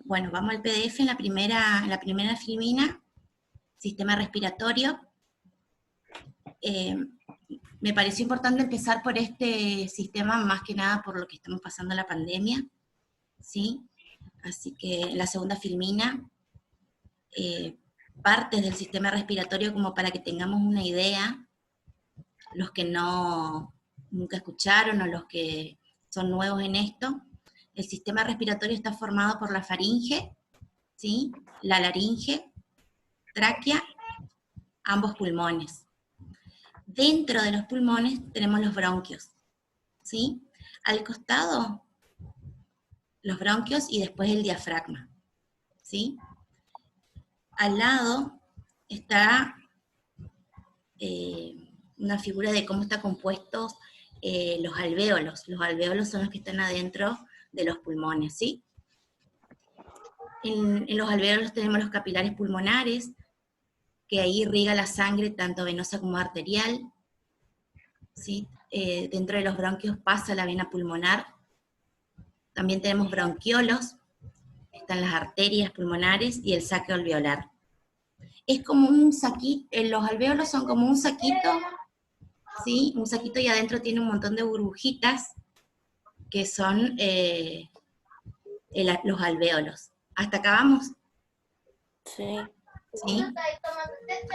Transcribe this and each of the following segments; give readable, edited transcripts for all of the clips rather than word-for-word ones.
Bueno, vamos al PDF en la primera filmina, sistema respiratorio. Me pareció importante empezar por este sistema, más que nada por lo que estamos pasando la pandemia, ¿sí? Así que en la segunda filmina, partes del sistema respiratorio como para que tengamos una idea, los que nunca escucharon o los que son nuevos en esto. El sistema respiratorio está formado por la faringe, ¿sí? La laringe, tráquea, ambos pulmones. Dentro de los pulmones tenemos los bronquios, ¿sí? Al costado, los bronquios y después el diafragma, ¿sí? Al lado está una figura de cómo están compuestos los alvéolos. Los alvéolos son los que están adentro de los pulmones, ¿sí? En los alvéolos tenemos los capilares pulmonares, que ahí irriga la sangre tanto venosa como arterial, ¿sí? Dentro de los bronquios pasa la vena pulmonar. También tenemos bronquiolos, están las arterias pulmonares y el saco alveolar. Es como un saquito, los alvéolos son como un saquito, ¿sí? Un saquito y adentro tiene un montón de burbujitas que son los alvéolos. ¿Hasta acá vamos? Sí. ¿Sí?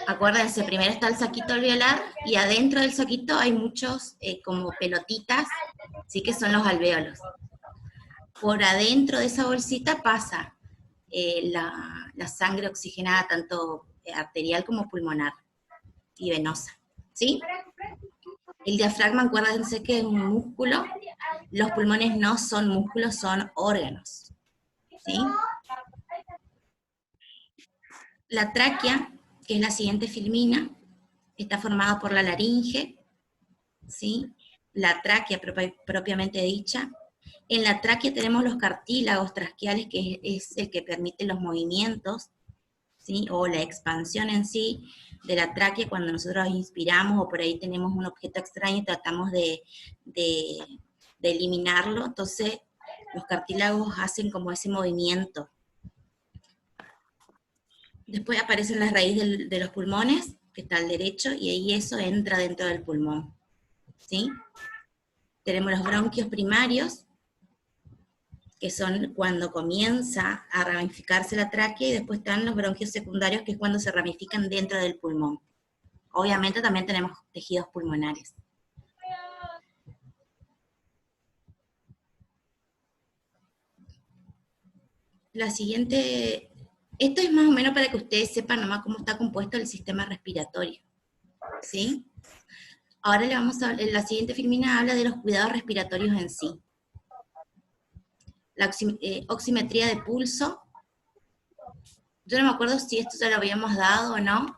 Acuérdense, primero está el saquito alveolar y adentro del saquito hay muchos como pelotitas, ¿sí? Que son los alvéolos. Por adentro de esa bolsita pasa la sangre oxigenada, tanto arterial como pulmonar y venosa, ¿sí? El diafragma, acuérdense que es un músculo, los pulmones no son músculos, son órganos, ¿sí? La tráquea, que es la siguiente filmina, está formada por la laringe, ¿sí? La tráquea propiamente dicha. En la tráquea tenemos los cartílagos traqueales, que es el que permite los movimientos, ¿sí? O la expansión en sí de la tráquea cuando nosotros inspiramos o por ahí tenemos un objeto extraño y tratamos de eliminarlo, entonces los cartílagos hacen como ese movimiento. Después aparecen las raíces de los pulmones, que está al derecho, y ahí eso entra dentro del pulmón, ¿sí? Tenemos los bronquios primarios, que son cuando comienza a ramificarse la tráquea, y después están los bronquios secundarios, que es cuando se ramifican dentro del pulmón. Obviamente también tenemos tejidos pulmonares. La siguiente, esto es más o menos para que ustedes sepan nomás cómo está compuesto el sistema respiratorio, ¿sí? Ahora la siguiente filmina habla de los cuidados respiratorios en sí. La oximetría de pulso. Yo no me acuerdo si esto ya lo habíamos dado o no,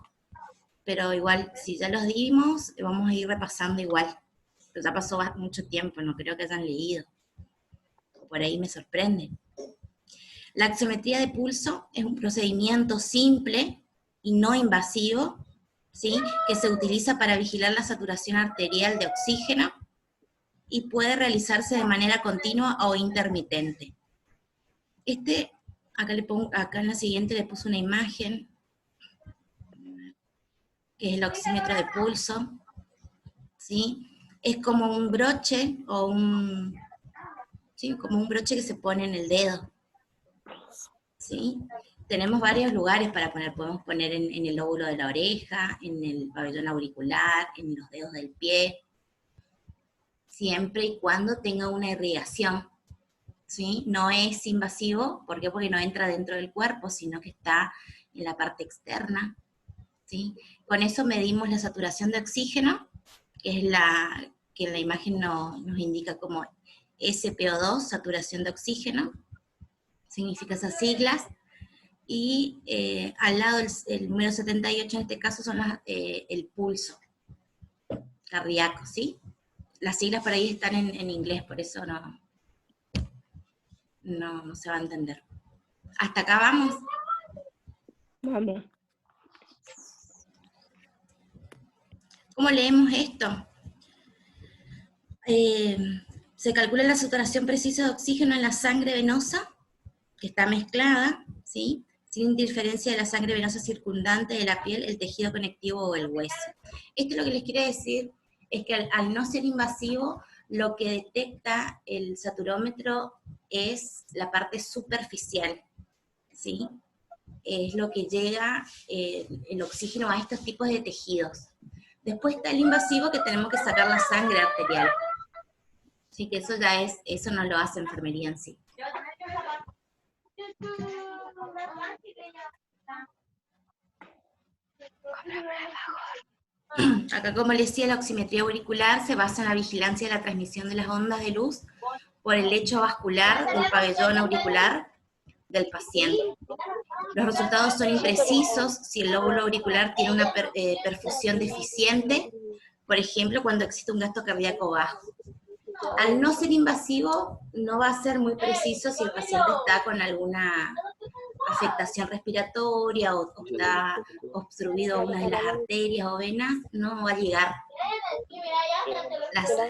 pero igual, si ya los dimos, vamos a ir repasando igual. Pero ya pasó mucho tiempo, no creo que hayan leído. Por ahí me sorprende. La oximetría de pulso es un procedimiento simple y no invasivo, ¿sí? Que se utiliza para vigilar la saturación arterial de oxígeno y puede realizarse de manera continua o intermitente. Acá en la siguiente le puse una imagen, que es el oxímetro de pulso, ¿sí? Es como un broche, ¿sí? Como un broche que se pone en el dedo, ¿sí? Tenemos varios lugares para poner, podemos poner en el lóbulo de la oreja, en el pabellón auricular, en los dedos del pie, siempre y cuando tenga una irrigación, ¿sí? No es invasivo, ¿por qué? Porque no entra dentro del cuerpo, sino que está en la parte externa, ¿sí? Con eso medimos la saturación de oxígeno, que es que en la imagen nos indica como SPO2, saturación de oxígeno, significa esas siglas, y al lado el número 78 en este caso son el pulso cardíaco, ¿sí? Las siglas por ahí están en inglés, por eso no se va a entender. ¿Hasta acá vamos? Vamos. ¿Cómo leemos esto? Se calcula la saturación precisa de oxígeno en la sangre venosa, que está mezclada, ¿sí? Sin interferencia de la sangre venosa circundante de la piel, el tejido conectivo o el hueso. Esto lo que les quiere decir es que al no ser invasivo, lo que detecta el saturómetro es la parte superficial, ¿sí? Es lo que llega el oxígeno a estos tipos de tejidos. Después está el invasivo, que tenemos que sacar la sangre arterial. Así que eso ya es, eso no lo hace enfermería en sí. Acá, como les decía, la oximetría auricular se basa en la vigilancia de la transmisión de las ondas de luz por el lecho vascular del pabellón auricular del paciente. Los resultados son imprecisos si el lóbulo auricular tiene una perfusión deficiente, por ejemplo, cuando existe un gasto cardíaco bajo. Al no ser invasivo, no va a ser muy preciso si el paciente está con alguna afectación respiratoria o está obstruido una de las arterias o venas, no va a llegar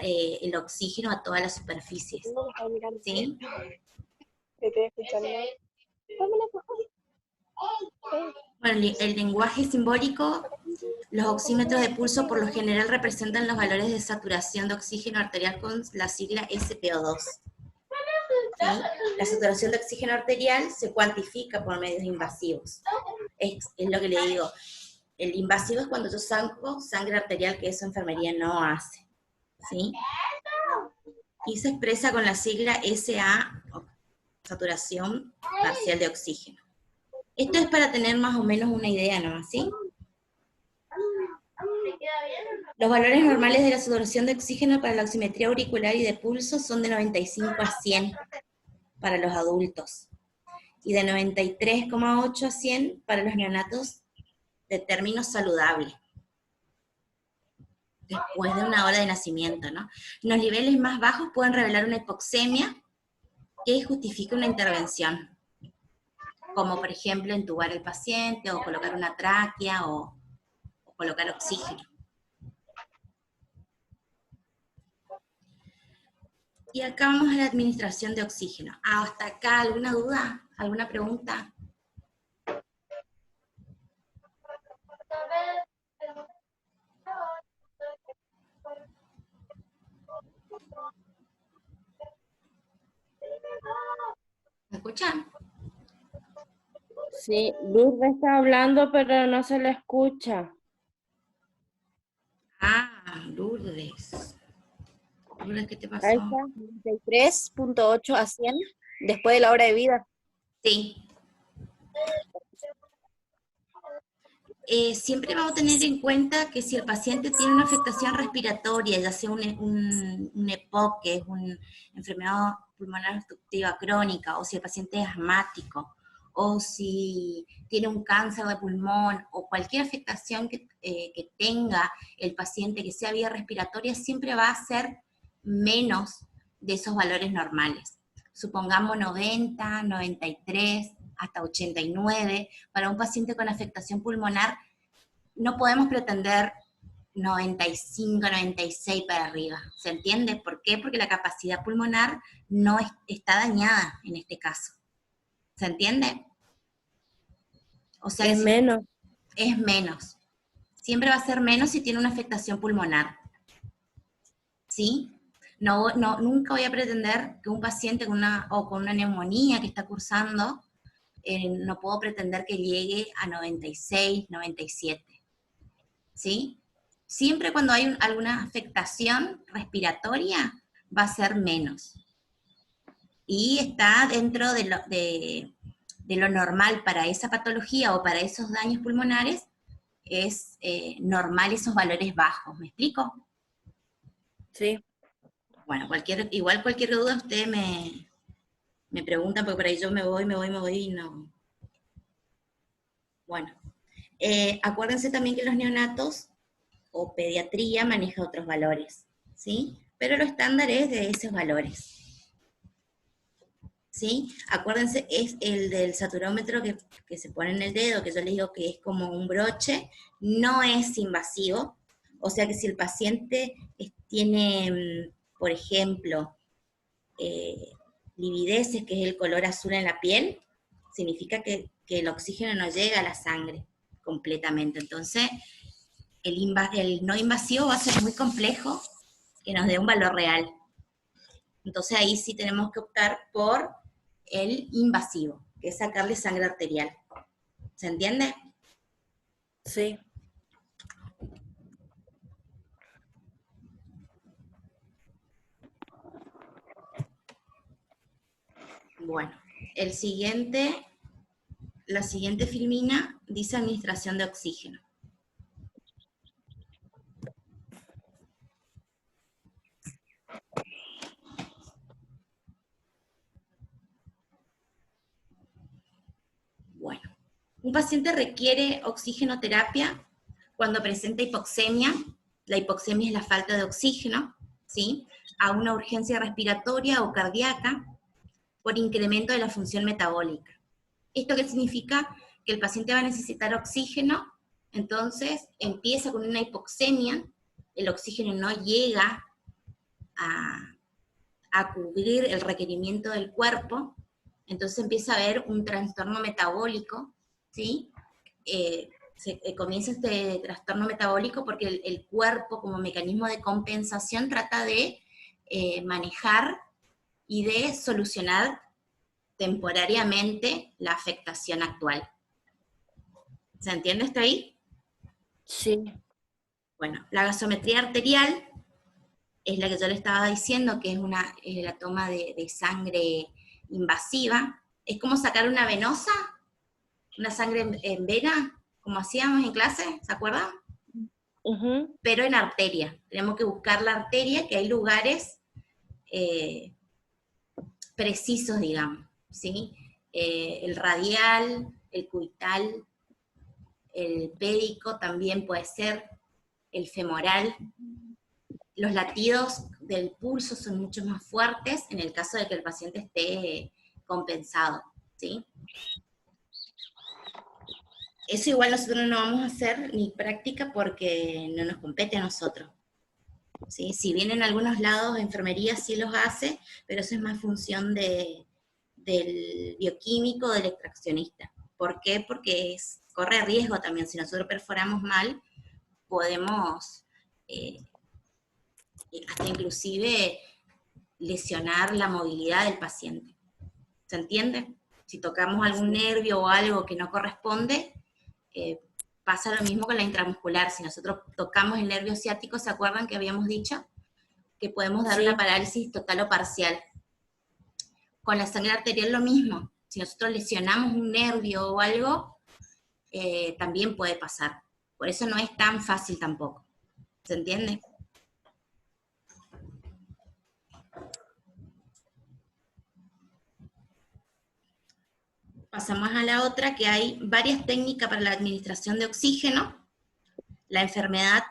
el oxígeno a todas las superficies. ¿Sí? Bueno, el lenguaje simbólico, los oxímetros de pulso por lo general representan los valores de saturación de oxígeno arterial con la sigla SpO2. ¿Sí? La saturación de oxígeno arterial se cuantifica por medios invasivos. Es lo que le digo. El invasivo es cuando yo saco sangre arterial, que eso enfermería no hace. ¿Sí? Y se expresa con la sigla SA, saturación parcial de oxígeno. Esto es para tener más o menos una idea, ¿no? ¿Sí? Los valores normales de la saturación de oxígeno para la oximetría auricular y de pulso son de 95 a 100 para los adultos y de 93,8 a 100 para los neonatos de término saludable, después de una hora de nacimiento, ¿no? Los niveles más bajos pueden revelar una hipoxemia que justifica una intervención, como por ejemplo entubar al paciente, o colocar una tráquea, o colocar oxígeno. Y acá vamos a la administración de oxígeno. ¿Hasta acá alguna duda? ¿Alguna pregunta? ¿Me escuchan? Sí, Lourdes está hablando, pero no se le escucha. Ah, Lourdes. Lourdes, ¿qué te pasó? Ahí está, 93,8 a 100, después de la hora de vida. Sí. Siempre vamos a tener en cuenta que si el paciente tiene una afectación respiratoria, ya sea un EPOC, que es una enfermedad pulmonar obstructiva crónica, o si el paciente es asmático, o si tiene un cáncer de pulmón, o cualquier afectación que tenga el paciente que sea vía respiratoria, siempre va a ser menos de esos valores normales. Supongamos 90, 93, hasta 89, para un paciente con afectación pulmonar, no podemos pretender 95, 96 para arriba. ¿Se entiende? ¿Por qué? Porque la capacidad pulmonar no está dañada en este caso. ¿Se entiende? O sea, Es menos. Es menos. Siempre va a ser menos si tiene una afectación pulmonar. ¿Sí? Nunca voy a pretender que un paciente con una neumonía que está cursando, no puedo pretender que llegue a 96, 97. ¿Sí? Siempre cuando hay alguna afectación respiratoria, va a ser menos. Y está dentro de lo normal para esa patología o para esos daños pulmonares, es normal esos valores bajos. ¿Me explico? Sí. Bueno, igual cualquier duda usted me pregunta, porque por ahí yo me voy y no. Bueno, acuérdense también que los neonatos o pediatría maneja otros valores, ¿sí? Pero lo estándar es de esos valores. ¿Sí? Acuérdense, es el del saturómetro que se pone en el dedo, que yo les digo que es como un broche, no es invasivo, o sea que si el paciente tiene, por ejemplo, livideces, que es el color azul en la piel, significa que el oxígeno no llega a la sangre completamente. Entonces, el no invasivo va a ser muy complejo que nos dé un valor real. Entonces ahí sí tenemos que optar por el invasivo, que es sacarle sangre arterial. ¿Se entiende? Sí. Bueno, la siguiente filmina dice administración de oxígeno. Bueno, un paciente requiere oxigenoterapia cuando presenta hipoxemia. La hipoxemia es la falta de oxígeno, ¿sí? A una urgencia respiratoria o cardíaca por incremento de la función metabólica. ¿Esto qué significa? Que el paciente va a necesitar oxígeno, entonces empieza con una hipoxemia, el oxígeno no llega a cubrir el requerimiento del cuerpo, entonces empieza a haber un trastorno metabólico, ¿sí? Comienza este trastorno metabólico porque el cuerpo, como mecanismo de compensación, trata de manejar y de solucionar temporariamente la afectación actual. ¿Se entiende esto ahí? Sí. Bueno, la gasometría arterial es la que yo le estaba diciendo, que es la toma de sangre invasiva. Es como sacar una venosa, una sangre en vena, como hacíamos en clase, ¿se acuerdan? Ujú. Pero en arteria. Tenemos que buscar la arteria, que hay lugares precisos, digamos, ¿sí? El radial, el cubital, el pédico también puede ser, el femoral. Los latidos del pulso son mucho más fuertes en el caso de que el paciente esté compensado, ¿sí? Eso igual nosotros no vamos a hacer ni práctica porque no nos compete a nosotros, ¿sí? Si bien en algunos lados enfermería sí los hace, pero eso es más función del bioquímico, del extraccionista. ¿Por qué? Porque corre riesgo también. Si nosotros perforamos mal, podemos hasta inclusive lesionar la movilidad del paciente. ¿Se entiende? Si tocamos algún nervio o algo que no corresponde, pasa lo mismo con la intramuscular. Si nosotros tocamos el nervio ciático, ¿se acuerdan que habíamos dicho? Que podemos dar una parálisis total o parcial. Con la sangre arterial lo mismo. Si nosotros lesionamos un nervio o algo, también puede pasar. Por eso no es tan fácil tampoco. ¿Se entiende? Pasamos a la otra, que hay varias técnicas para la administración de oxígeno. La enfermedad,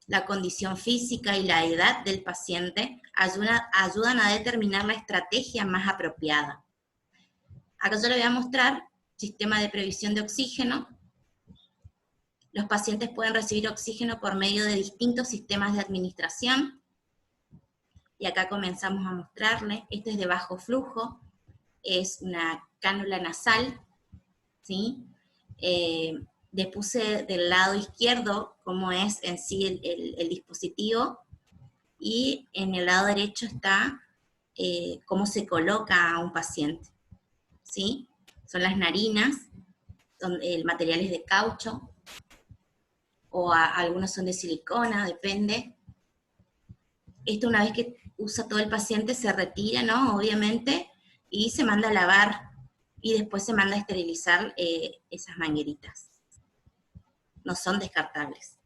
la condición física y la edad del paciente ayudan a determinar la estrategia más apropiada. Acá yo le voy a mostrar sistema de previsión de oxígeno. Los pacientes pueden recibir oxígeno por medio de distintos sistemas de administración. Y acá comenzamos a mostrarle. Este es de bajo flujo, es una cánula nasal, ¿sí? Le puse del lado izquierdo cómo es en sí el dispositivo, y en el lado derecho está cómo se coloca a un paciente, ¿sí? Son las narinas, el material es de caucho, o algunos son de silicona, depende. Esto una vez que usa todo el paciente se retira, ¿no? Obviamente, y se manda a lavar, y después se manda a esterilizar esas mangueritas. No son descartables.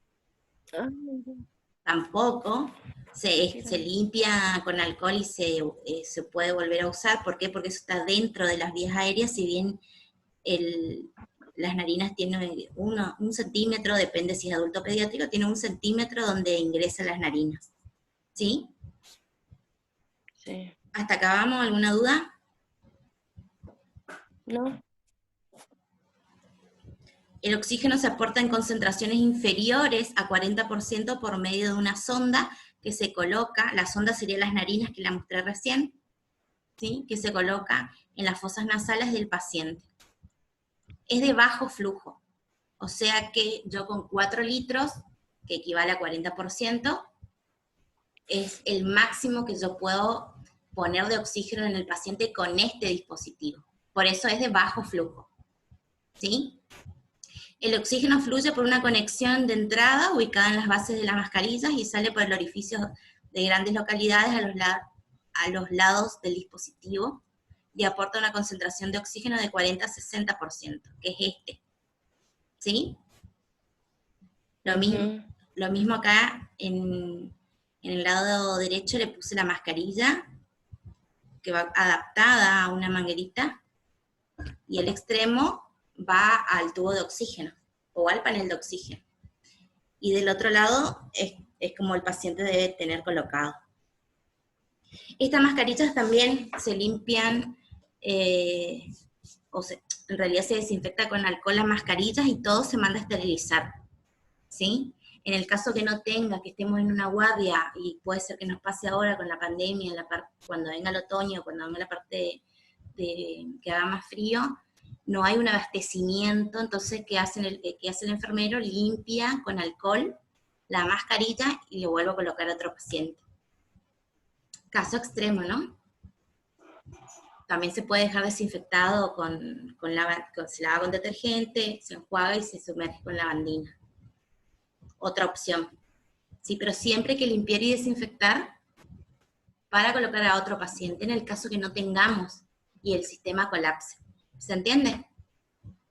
Tampoco se limpia con alcohol y se puede volver a usar. ¿Por qué? Porque eso está dentro de las vías aéreas, si bien las narinas tienen un centímetro, depende si es adulto o pediátrico, tiene 1 centímetro donde ingresan las narinas. ¿Sí? Sí. ¿Hasta acá vamos? ¿Alguna duda? No. El oxígeno se aporta en concentraciones inferiores a 40% por medio de una sonda que se coloca. La sonda sería las narinas que la mostré recién. ¿sí? Que se coloca en las fosas nasales del paciente. Es de bajo flujo, o sea que yo con 4 litros, que equivale a 40%, es el máximo que yo puedo poner de oxígeno en el paciente con este dispositivo. Por eso es de bajo flujo, ¿sí? El oxígeno fluye por una conexión de entrada ubicada en las bases de las mascarillas y sale por el orificio de grandes localidades a los lados del dispositivo y aporta una concentración de oxígeno de 40 a 60%, que es este, ¿sí? Lo mismo acá en el lado derecho le puse la mascarilla, que va adaptada a una manguerita, y el extremo va al tubo de oxígeno, o al panel de oxígeno. Y del otro lado es como el paciente debe tener colocado. Estas mascarillas también se limpian, en realidad se desinfecta con alcohol las mascarillas y todo se manda a esterilizar, ¿sí? En el caso que no tenga, que estemos en una guardia, y puede ser que nos pase ahora con la pandemia, cuando venga el otoño, cuando venga la parte que haga más frío, no hay un abastecimiento, entonces ¿qué hace el enfermero? Limpia con alcohol la mascarilla y le vuelve a colocar a otro paciente. Caso extremo, ¿no? También se puede dejar desinfectado se lava con detergente, se enjuaga y se sumerge con lavandina. Otra opción. Sí, pero siempre hay que limpiar y desinfectar para colocar a otro paciente en el caso que no tengamos y el sistema colapse. ¿Se entiende?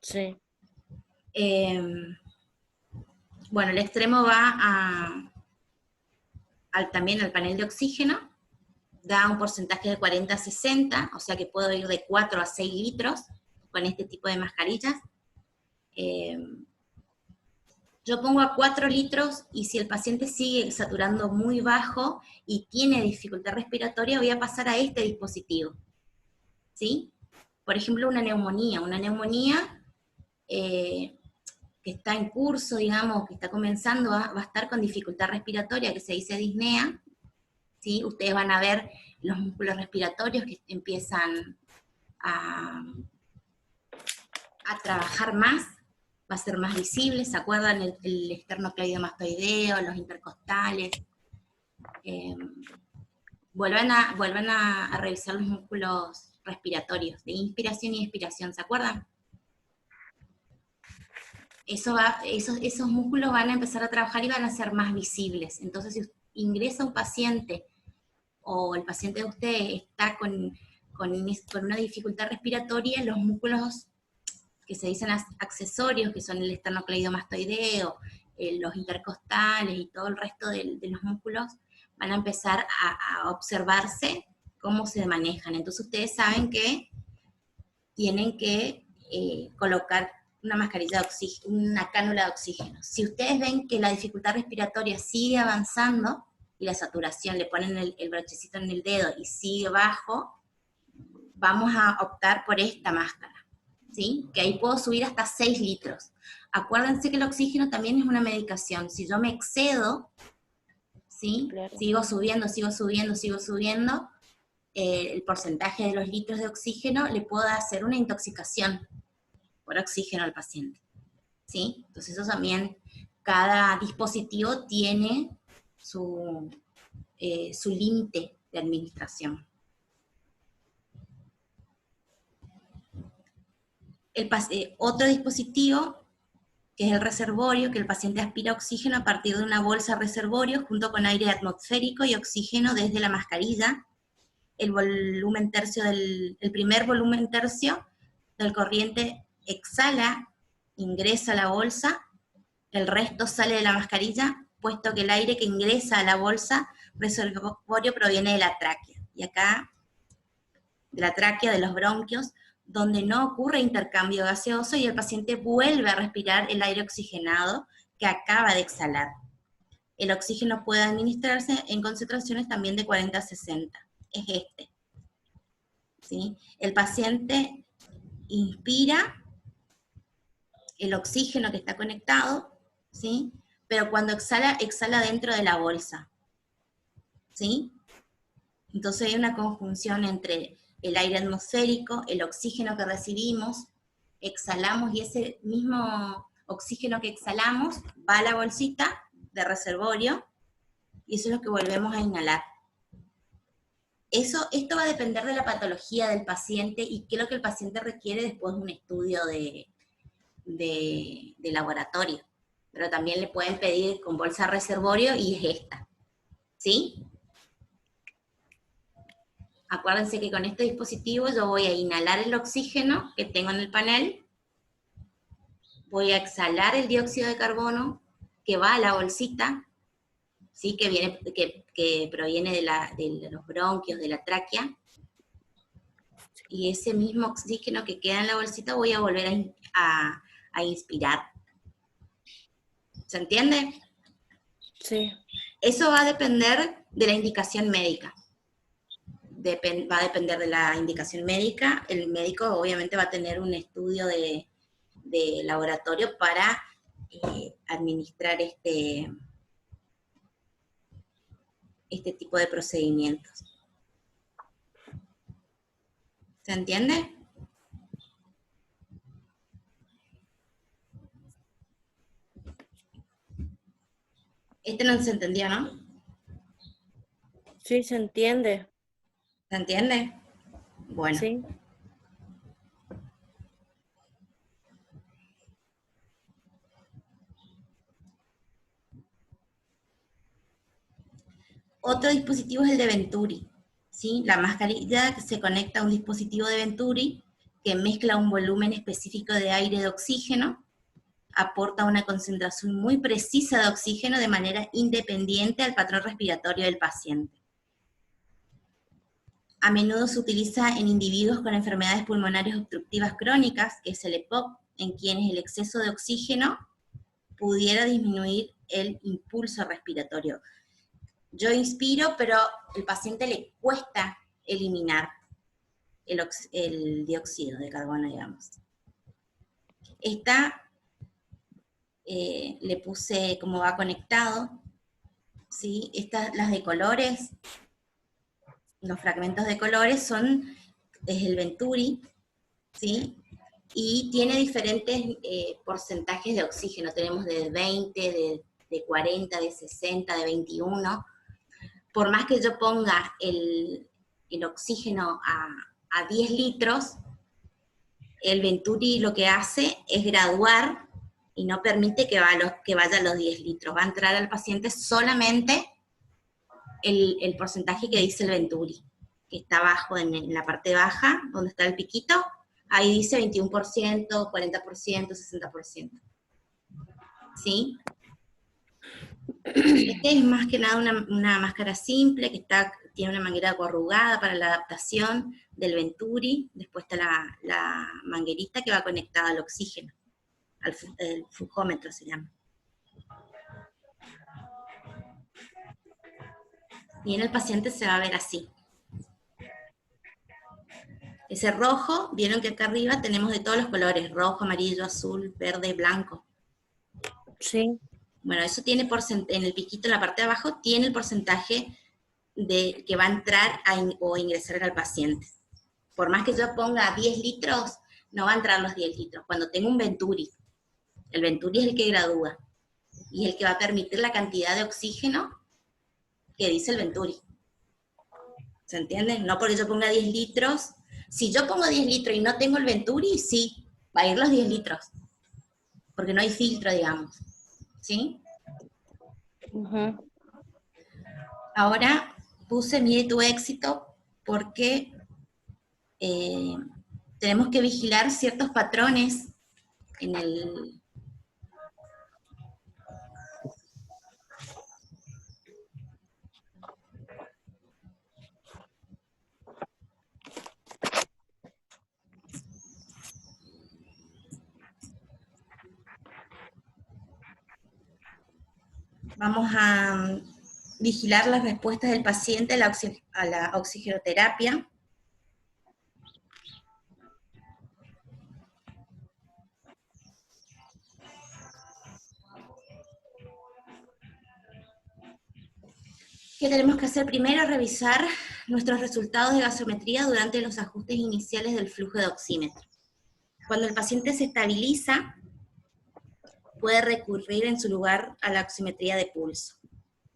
Sí. Bueno, el extremo va también al panel de oxígeno, da un porcentaje de 40 a 60, o sea que puedo ir de 4 a 6 litros con este tipo de mascarillas. Yo pongo a 4 litros y si el paciente sigue saturando muy bajo y tiene dificultad respiratoria, voy a pasar a este dispositivo, ¿sí? Por ejemplo, una neumonía que está en curso, digamos, que está comenzando, va a estar con dificultad respiratoria, que se dice disnea, ¿sí? Ustedes van a ver los músculos respiratorios que empiezan a trabajar más, va a ser más visible, ¿se acuerdan? El esternocleidomastoideo, los intercostales. Vuelvan a revisar los músculos respiratorios, de inspiración y expiración, ¿se acuerdan? Esos músculos van a empezar a trabajar y van a ser más visibles. Entonces, si ingresa un paciente, o el paciente de usted está con una dificultad respiratoria, los músculos que se dicen accesorios, que son el esternocleidomastoideo, los intercostales y todo el resto de los músculos, van a empezar a observarse cómo se manejan. Entonces ustedes saben que tienen que colocar una mascarilla de oxígeno, una cánula de oxígeno. Si ustedes ven que la dificultad respiratoria sigue avanzando, y la saturación, le ponen el brochecito en el dedo y sigue bajo, vamos a optar por esta máscara, ¿sí? Que ahí puedo subir hasta 6 litros. Acuérdense que el oxígeno también es una medicación. Si yo me excedo, ¿sí? Claro. Sigo subiendo, el porcentaje de los litros de oxígeno le puedo hacer una intoxicación por oxígeno al paciente, ¿sí? Entonces eso también, cada dispositivo tiene su límite de administración. Otro dispositivo, que es el reservorio, que el paciente aspira oxígeno a partir de una bolsa reservorio junto con aire atmosférico y oxígeno desde la mascarilla. El primer volumen tercio del corriente exhala, ingresa a la bolsa, el resto sale de la mascarilla, puesto que el aire que ingresa a la bolsa reservorio proviene de la tráquea. Y acá, de la tráquea, de los bronquios, donde no ocurre intercambio gaseoso y el paciente vuelve a respirar el aire oxigenado que acaba de exhalar. El oxígeno puede administrarse en concentraciones también de 40 a 60. Es este, ¿sí? El paciente inspira el oxígeno que está conectado, ¿sí? Pero cuando exhala, exhala dentro de la bolsa, ¿sí? Entonces hay una conjunción entre el aire atmosférico, el oxígeno que recibimos, exhalamos y ese mismo oxígeno que exhalamos va a la bolsita de reservorio y eso es lo que volvemos a inhalar. Esto va a depender de la patología del paciente y qué es lo que el paciente requiere después de un estudio de laboratorio. Pero también le pueden pedir con bolsa reservorio y es esta. ¿Sí? Acuérdense que con este dispositivo yo voy a inhalar el oxígeno que tengo en el panel, voy a exhalar el dióxido de carbono que va a la bolsita, ¿sí? que proviene de los bronquios, de la tráquea, y ese mismo oxígeno que queda en la bolsita voy a volver a inspirar. ¿Se entiende? Sí. Eso va a depender de la indicación médica. Va a depender de la indicación médica. El médico obviamente va a tener un estudio de laboratorio para administrar este tipo de procedimientos. ¿Se entiende? Este no se entendió, ¿no? Sí, se entiende. ¿Se entiende? Bueno. Sí. Otro dispositivo es el de Venturi, ¿sí? La mascarilla que se conecta a un dispositivo de Venturi que mezcla un volumen específico de aire de oxígeno, aporta una concentración muy precisa de oxígeno de manera independiente al patrón respiratorio del paciente. A menudo se utiliza en individuos con enfermedades pulmonares obstructivas crónicas, que es el EPOC, en quienes el exceso de oxígeno pudiera disminuir el impulso respiratorio. Yo inspiro, pero al paciente le cuesta eliminar el dióxido de carbono, digamos. Esta le puse cómo va conectado, ¿sí? Las de colores, los fragmentos de colores es el Venturi, ¿sí? Y tiene diferentes porcentajes de oxígeno. Tenemos de 20, de 40, de 60, de 21. Por más que yo ponga el oxígeno a 10 litros, el Venturi lo que hace es graduar y no permite que vaya a los 10 litros. Va a entrar al paciente solamente el porcentaje que dice el Venturi, que está abajo, en la parte baja, donde está el piquito, ahí dice 21%, 40%, 60%. ¿Sí? Este es más que nada una máscara simple, que tiene una manguera corrugada para la adaptación del Venturi. Después está la manguerita que va conectada al oxígeno, el flujómetro se llama. Y en el paciente se va a ver así. Ese rojo, vieron que acá arriba tenemos de todos los colores, rojo, amarillo, azul, verde, blanco. Sí. Bueno, eso tiene en el piquito, en la parte de abajo, tiene el porcentaje que va a entrar o ingresar al paciente. Por más que yo ponga 10 litros, no va a entrar los 10 litros. Cuando tengo un Venturi, el Venturi es el que gradúa, y es el que va a permitir la cantidad de oxígeno que dice el Venturi. ¿Se entiende? No porque yo ponga 10 litros. Si yo pongo 10 litros y no tengo el Venturi, sí, va a ir los 10 litros. Porque no hay filtro, digamos. ¿Sí? Uh-huh. Ahora puse Mide tu éxito porque tenemos que vigilar ciertos patrones en el... Vamos a vigilar las respuestas del paciente a la oxigenoterapia. ¿Qué tenemos que hacer primero? Revisar nuestros resultados de gasometría durante los ajustes iniciales del flujo de oxímetro. Cuando el paciente se estabiliza, puede recurrir en su lugar a la oximetría de pulso.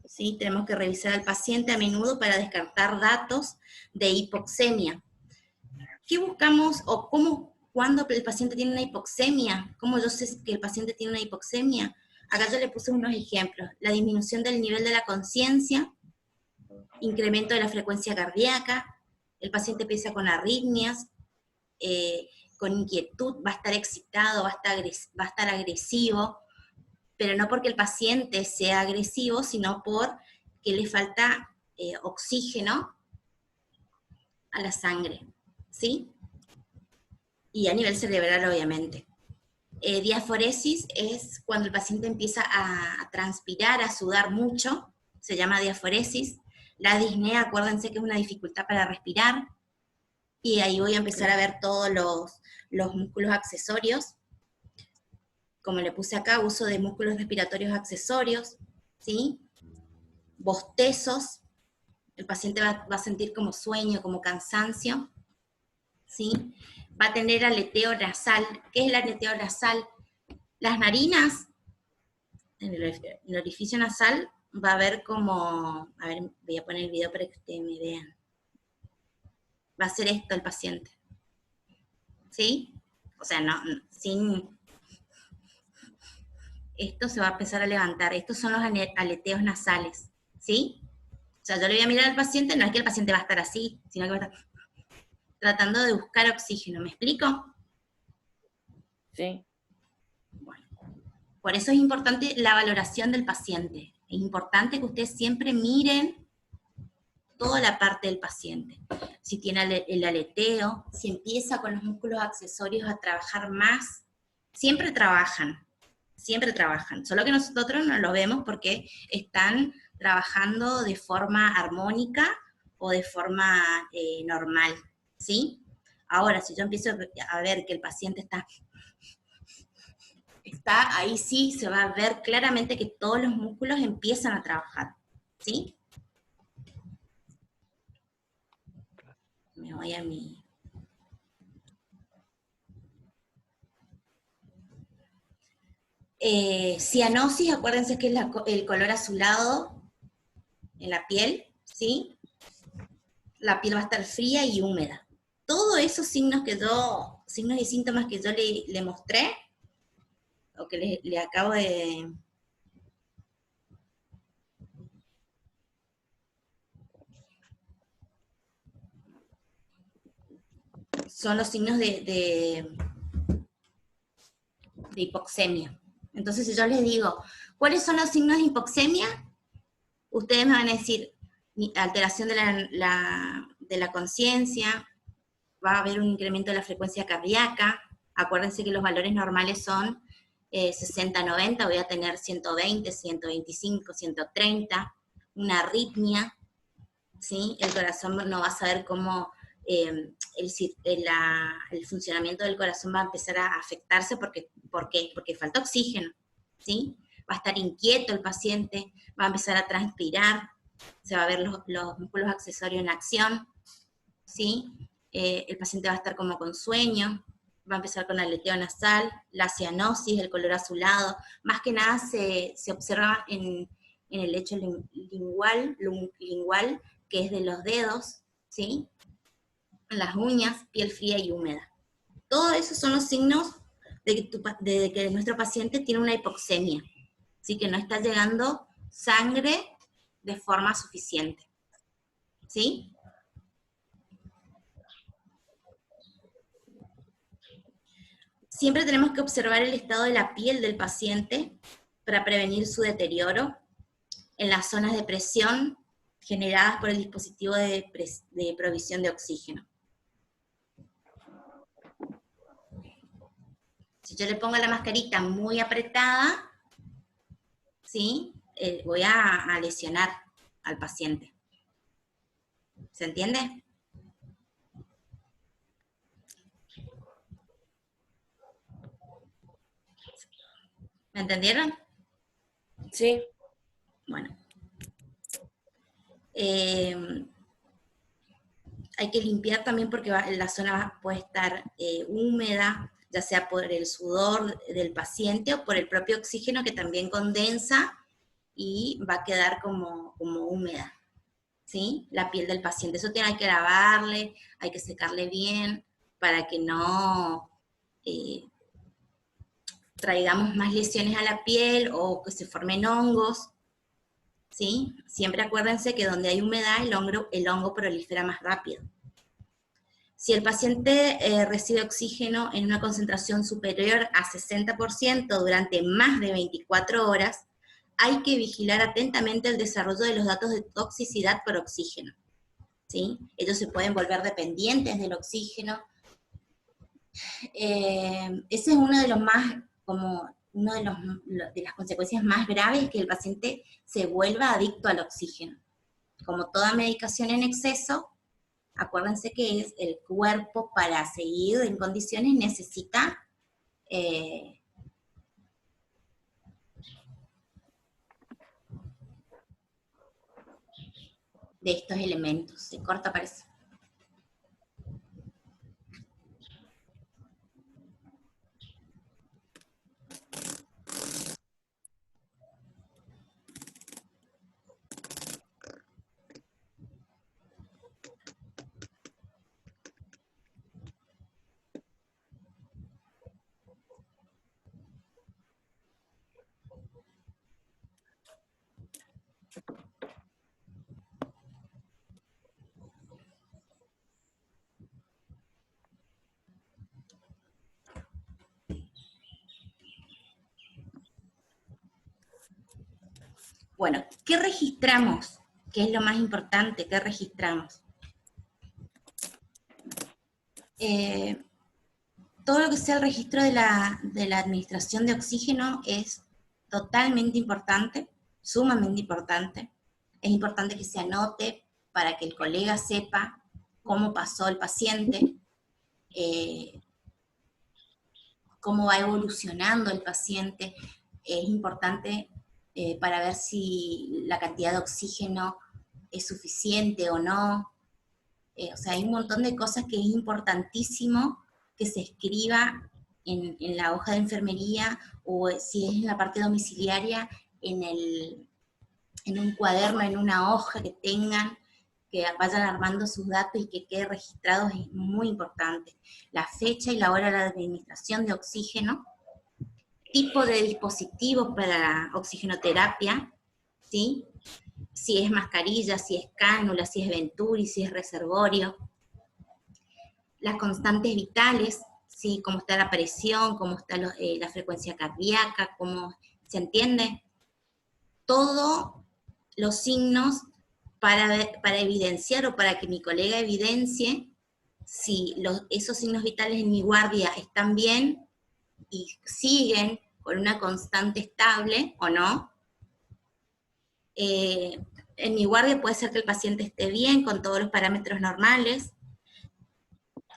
¿Sí? Tenemos que revisar al paciente a menudo para descartar datos de hipoxemia. ¿Qué buscamos o cuándo el paciente tiene una hipoxemia? ¿Cómo yo sé que el paciente tiene una hipoxemia? Acá yo le puse unos ejemplos. La disminución del nivel de la conciencia, incremento de la frecuencia cardíaca, el paciente empieza con arritmias, con inquietud, va a estar excitado, va a estar agresivo, pero no porque el paciente sea agresivo, sino porque le falta oxígeno a la sangre, ¿sí? Y a nivel cerebral, obviamente. Diaforesis es cuando el paciente empieza a transpirar, a sudar mucho, se llama diaforesis. La disnea, acuérdense que es una dificultad para respirar, y ahí voy a empezar a ver todos los músculos accesorios. Como le puse acá, uso de músculos respiratorios accesorios, ¿sí? Bostezos, el paciente va a sentir como sueño, como cansancio, ¿sí? Va a tener aleteo nasal. ¿Qué es el aleteo nasal? Las narinas, en el orificio nasal, va a haber como, a ver, voy a poner el video para que ustedes me vean. Va a hacer esto el paciente, ¿sí? O sea, no, sin... Esto se va a empezar a levantar. Estos son los aleteos nasales, ¿sí? O sea, yo le voy a mirar al paciente, no es que el paciente va a estar así, sino que va a estar tratando de buscar oxígeno. ¿Me explico? Sí. Bueno, por eso es importante la valoración del paciente. Es importante que ustedes siempre miren toda la parte del paciente. Si tiene el aleteo, si empieza con los músculos accesorios a trabajar más, siempre trabajan, solo que nosotros no lo vemos porque están trabajando de forma armónica o de forma normal, ¿sí? Ahora, si yo empiezo a ver que el paciente está, ahí sí se va a ver claramente que todos los músculos empiezan a trabajar, ¿sí? Me voy a mi... cianosis, acuérdense que es el color azulado en la piel, ¿sí? La piel va a estar fría y húmeda. Todos esos signos y síntomas que yo le mostré, o que le acabo de... Son los signos de hipoxemia. Entonces, si yo les digo, ¿cuáles son los signos de hipoxemia? Ustedes me van a decir, alteración de la conciencia, va a haber un incremento de la frecuencia cardíaca. Acuérdense que los valores normales son 60-90, voy a tener 120, 125, 130, una arritmia, ¿sí? El corazón no va a saber cómo el funcionamiento del corazón va a empezar a afectarse. ¿Por qué? Porque falta oxígeno, ¿sí? Va a estar inquieto el paciente, va a empezar a transpirar, se va a ver los músculos accesorios en acción, ¿sí? El paciente va a estar como con sueño, va a empezar con aleteo nasal, la cianosis, el color azulado. Más que nada se observa en el lecho lingual, que es de los dedos, ¿sí? Las uñas, piel fría y húmeda. Todos esos son los signos de que nuestro paciente tiene una hipoxemia, ¿sí? Que no está llegando sangre de forma suficiente, ¿sí? Siempre tenemos que observar el estado de la piel del paciente para prevenir su deterioro en las zonas de presión generadas por el dispositivo de provisión de oxígeno. Si yo le pongo la mascarita muy apretada, ¿sí? Voy a lesionar al paciente. ¿Se entiende? ¿Me entendieron? Sí. Bueno. hay que limpiar también porque la zona puede estar húmeda, ya sea por el sudor del paciente o por el propio oxígeno que también condensa y va a quedar como húmeda, ¿sí? La piel del paciente. Eso hay que lavarle, hay que secarle bien para que no traigamos más lesiones a la piel o que se formen hongos, ¿sí? Siempre acuérdense que donde hay humedad el hongo prolifera más rápido. Si el paciente recibe oxígeno en una concentración superior a 60% durante más de 24 horas, hay que vigilar atentamente el desarrollo de los datos de toxicidad por oxígeno, ¿sí? Ellos se pueden volver dependientes del oxígeno. Ese es uno de los más, de las consecuencias más graves, que el paciente se vuelva adicto al oxígeno. Como toda medicación en exceso, acuérdense que es el cuerpo para seguir en condiciones necesita de estos elementos. Se corta, parece. Bueno, ¿qué registramos? ¿Qué es lo más importante? ¿Qué registramos? Todo lo que sea el registro de la administración de oxígeno es totalmente importante, sumamente importante. Es importante que se anote para que el colega sepa cómo pasó el paciente, cómo va evolucionando el paciente. Es importante para ver si la cantidad de oxígeno es suficiente o no. O sea, hay un montón de cosas que es importantísimo que se escriba en la hoja de enfermería, o si es en la parte domiciliaria, en un cuaderno, en una hoja que tengan, que vayan armando sus datos y que quede registrado, es muy importante. La fecha y la hora de la administración de oxígeno, tipo de dispositivo para oxigenoterapia, ¿sí? Si es mascarilla, si es cánula, si es Venturi, si es reservorio. Las constantes vitales, ¿sí? Cómo está la presión, cómo está la frecuencia cardíaca, cómo se entiende. Todos los signos para evidenciar o para que mi colega evidencie si esos signos vitales en mi guardia están bien y siguen con una constante estable o no. En mi guardia puede ser que el paciente esté bien con todos los parámetros normales.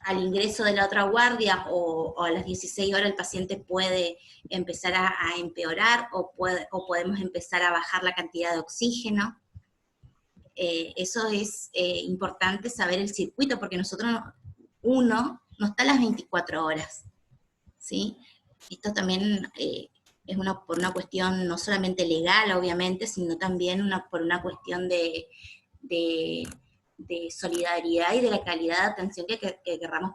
Al ingreso de la otra guardia o a las 16 horas el paciente puede empezar a empeorar o podemos empezar a bajar la cantidad de oxígeno. Eso es importante saber el circuito, porque uno no está a las 24 horas, ¿sí? Esto también es por una cuestión no solamente legal, obviamente, sino también por una cuestión de solidaridad y de la calidad de atención que querramos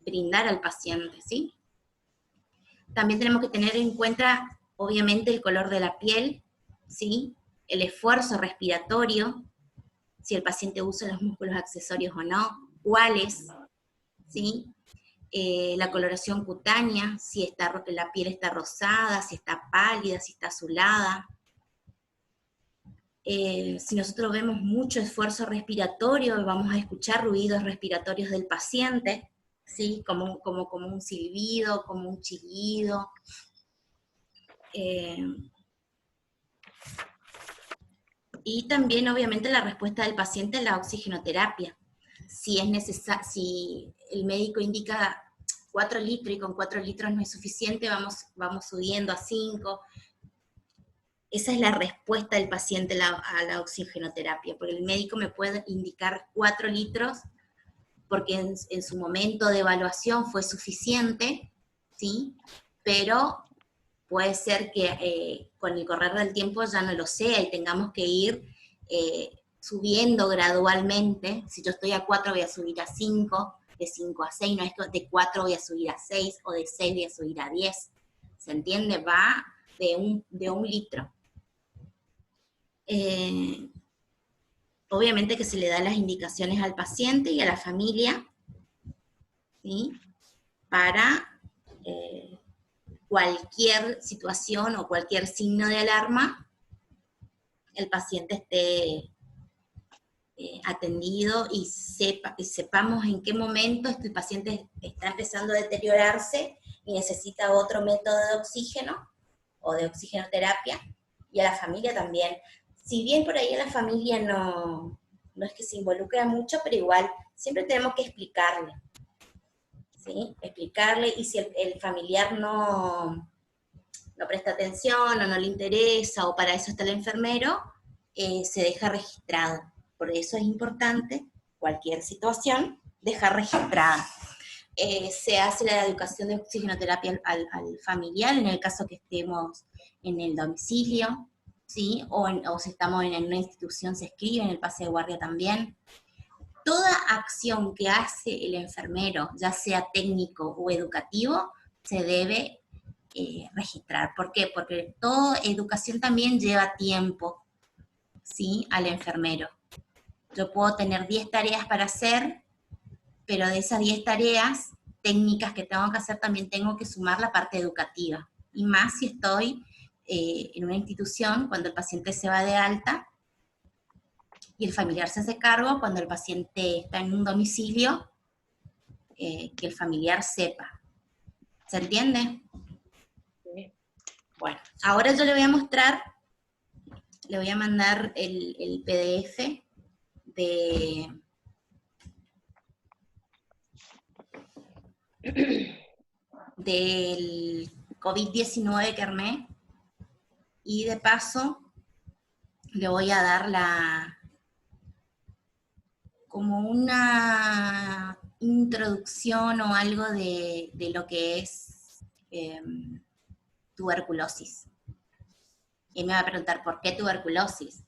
brindar al paciente, ¿sí? También tenemos que tener en cuenta, obviamente, el color de la piel, ¿sí? El esfuerzo respiratorio, si el paciente usa los músculos accesorios o no, cuáles, ¿sí? La coloración cutánea, si la piel está rosada, si está pálida, si está azulada. Si nosotros vemos mucho esfuerzo respiratorio, vamos a escuchar ruidos respiratorios del paciente, ¿sí? Como un silbido, como un chillido. Y también, obviamente, la respuesta del paciente a la oxigenoterapia. Si el médico indica 4 litros y con 4 litros no es suficiente, vamos subiendo a 5. esa es la respuesta del paciente a la oxigenoterapia, porque el médico me puede indicar 4 litros, porque en su momento de evaluación fue suficiente, ¿sí? Pero puede ser que con el correr del tiempo ya no lo sea y tengamos que ir subiendo gradualmente. Si yo estoy a 4 voy a subir a 5, de 5 a 6, no es que de 4 voy a subir a 6, o de 6 voy a subir a 10. ¿Se entiende? Va de un litro. Obviamente que se le dan las indicaciones al paciente y a la familia, ¿sí? Para cualquier situación o cualquier signo de alarma, el paciente esté atendido y sepamos en qué momento el paciente está empezando a deteriorarse y necesita otro método de oxígeno o de oxigenoterapia, y a la familia también. Si bien por ahí a la familia no es que se involucra mucho, pero igual siempre tenemos que explicarle, ¿sí? Explicarle, y si el familiar no presta atención o no le interesa, o para eso está el enfermero, se deja registrado. Por eso es importante, cualquier situación, dejar registrada. Se hace la educación de oxigenoterapia al familiar, en el caso que estemos en el domicilio, ¿sí? O si estamos en una institución se escribe, en el pase de guardia también. Toda acción que hace el enfermero, ya sea técnico o educativo, se debe registrar. ¿Por qué? Porque toda educación también lleva tiempo, ¿sí? Al enfermero. Yo puedo tener 10 tareas para hacer, pero de esas 10 tareas técnicas que tengo que hacer, también tengo que sumar la parte educativa. Y más si estoy en una institución, cuando el paciente se va de alta, y el familiar se hace cargo, cuando el paciente está en un domicilio, que el familiar sepa. ¿Se entiende? Sí. Bueno, ahora yo le voy a mostrar, le voy a mandar el PDF del COVID-19 que armé, y de paso le voy a dar como una introducción o algo de lo que es tuberculosis. Y me va a preguntar, ¿por qué tuberculosis?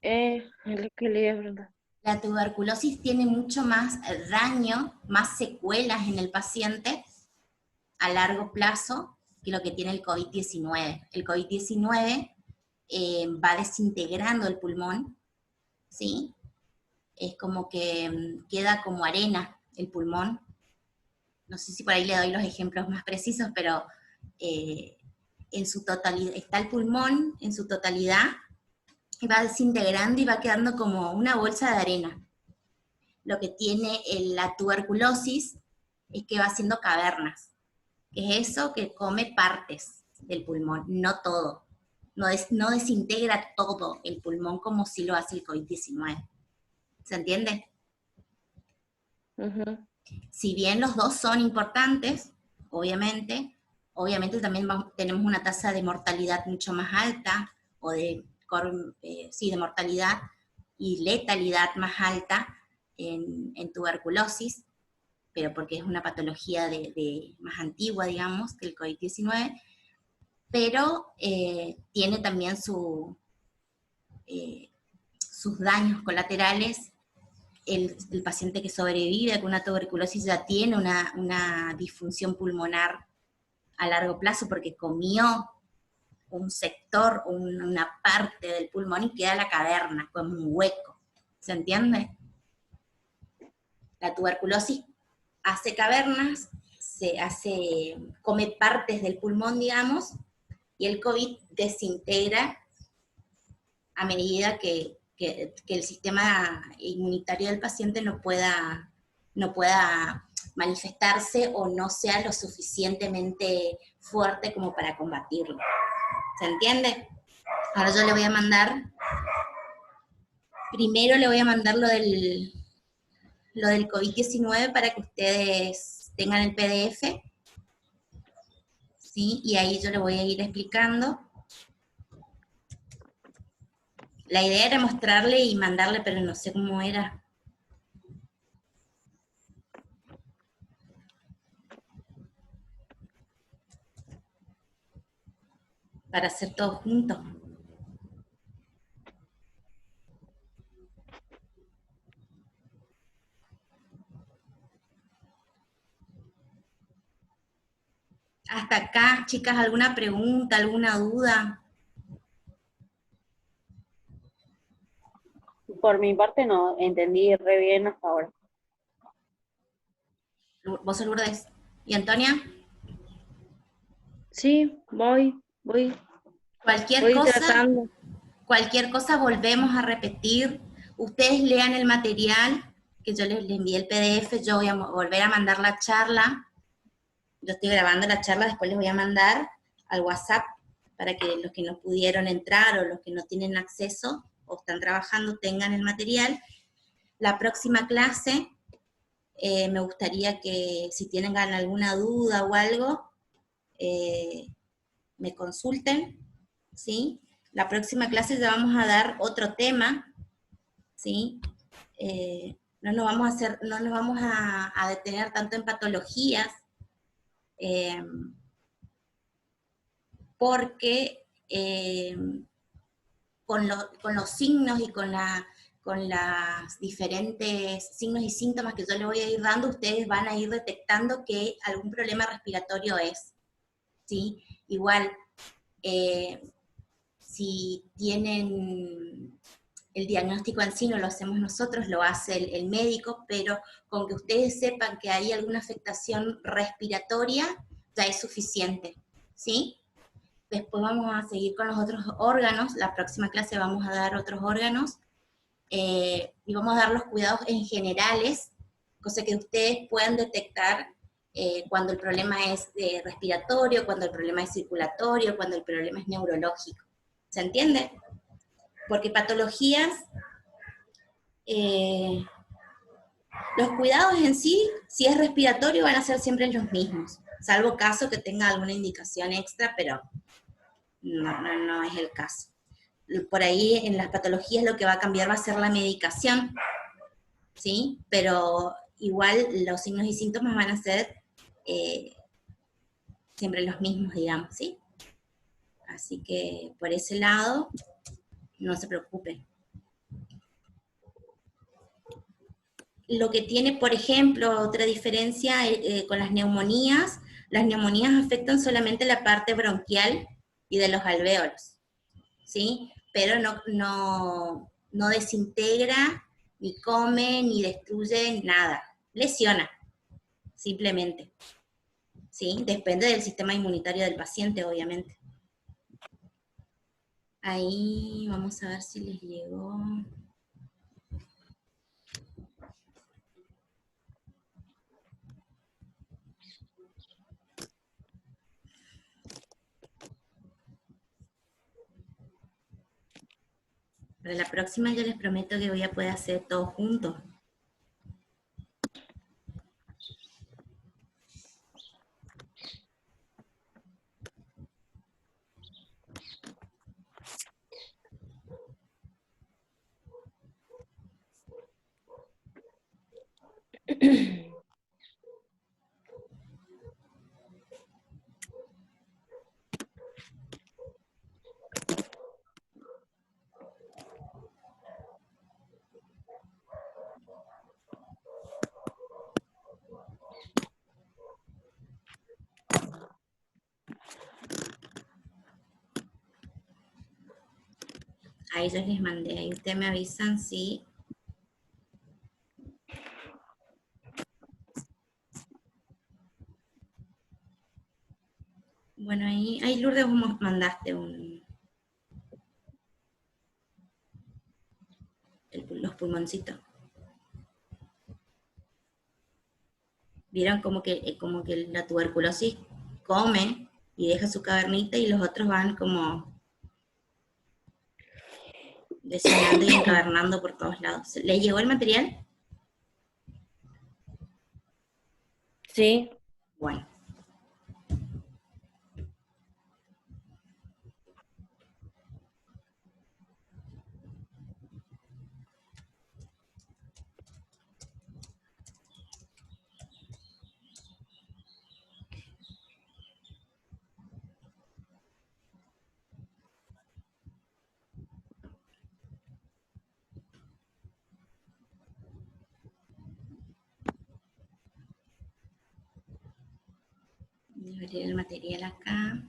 Es lo que le iba a preguntar. La tuberculosis tiene mucho más daño, más secuelas en el paciente a largo plazo que lo que tiene el COVID-19. El COVID-19 va desintegrando el pulmón, ¿sí? Es como que queda como arena el pulmón. No sé si por ahí le doy los ejemplos más precisos, pero en su totalidad, está el pulmón en su totalidad, y va desintegrando y va quedando como una bolsa de arena. Lo que tiene la tuberculosis es que va haciendo cavernas, que es eso que come partes del pulmón, no todo. No desintegra todo el pulmón como si lo hace el COVID-19. ¿Se entiende? Ujú. Si bien los dos son importantes, obviamente también tenemos una tasa de mortalidad mucho más alta, o de mortalidad y letalidad más alta en tuberculosis, pero porque es una patología más antigua, digamos, que el COVID-19, pero tiene también sus daños colaterales. El paciente que sobrevive con una tuberculosis ya tiene una disfunción pulmonar a largo plazo, porque comió un sector, una parte del pulmón, y queda la caverna, como un hueco. ¿Se entiende? La tuberculosis hace cavernas, come partes del pulmón, digamos, y el COVID desintegra a medida que el sistema inmunitario del paciente no pueda manifestarse, o no sea lo suficientemente fuerte como para combatirlo. ¿Se entiende? Ahora yo le voy a mandar, primero le voy a mandar lo del COVID-19 para que ustedes tengan el PDF, ¿sí? Y ahí yo le voy a ir explicando La idea era mostrarle y mandarle, pero no sé cómo era. Para hacer todo juntos. Hasta acá, chicas, ¿alguna pregunta, alguna duda? Por mi parte no, entendí re bien hasta ahora. ¿Vos, Lourdes? ¿Y Antonia? Sí, voy Cualquier cosa, tratando. cualquier cosa volvemos a repetir. Ustedes lean el material, que yo les envié el PDF, yo voy a volver a mandar la charla. Yo estoy grabando la charla, después les voy a mandar al WhatsApp para que los que no pudieron entrar o los que no tienen acceso o están trabajando tengan el material. La próxima clase, me gustaría que si tienen alguna duda o algo, me consulten, ¿sí? La próxima clase ya vamos a dar otro tema, ¿sí? No nos vamos a detener tanto en patologías, porque con los signos y con las diferentes signos y síntomas que yo les voy a ir dando, ustedes van a ir detectando que algún problema respiratorio es, ¿sí? Igual, si tienen el diagnóstico en sí, no lo hacemos nosotros, lo hace el médico, pero con que ustedes sepan que hay alguna afectación respiratoria, ya es suficiente, ¿sí? Después vamos a seguir con los otros órganos, la próxima clase vamos a dar otros órganos, y vamos a dar los cuidados en generales, cosa que ustedes puedan detectar cuando el problema es respiratorio, cuando el problema es circulatorio, cuando el problema es neurológico. ¿Se entiende? Porque patologías, los cuidados en sí, si es respiratorio, van a ser siempre los mismos, salvo caso que tenga alguna indicación extra, pero no es el caso. Por ahí en las patologías lo que va a cambiar va a ser la medicación, ¿sí? Pero igual los signos y síntomas van a ser siempre los mismos, digamos, ¿sí? Así que por ese lado, no se preocupen. Lo que tiene, por ejemplo, otra diferencia con las neumonías afectan solamente la parte bronquial y de los alvéolos, ¿sí? Pero no desintegra, ni come, ni destruye, nada. Lesiona, simplemente, ¿sí? Depende del sistema inmunitario del paciente, obviamente. Ahí vamos a ver si les llegó. Para la próxima yo les prometo que voy a poder hacer todo juntos. Ahí yo les mandé, ahí ustedes me avisan si... Bueno, ahí Lourdes vos mandaste los pulmoncitos. Vieron como que la tuberculosis come y deja su cavernita y los otros van como lesionando y encavernando por todos lados. ¿Le llegó el material? Sí. Bueno. Voy a abrir el material acá.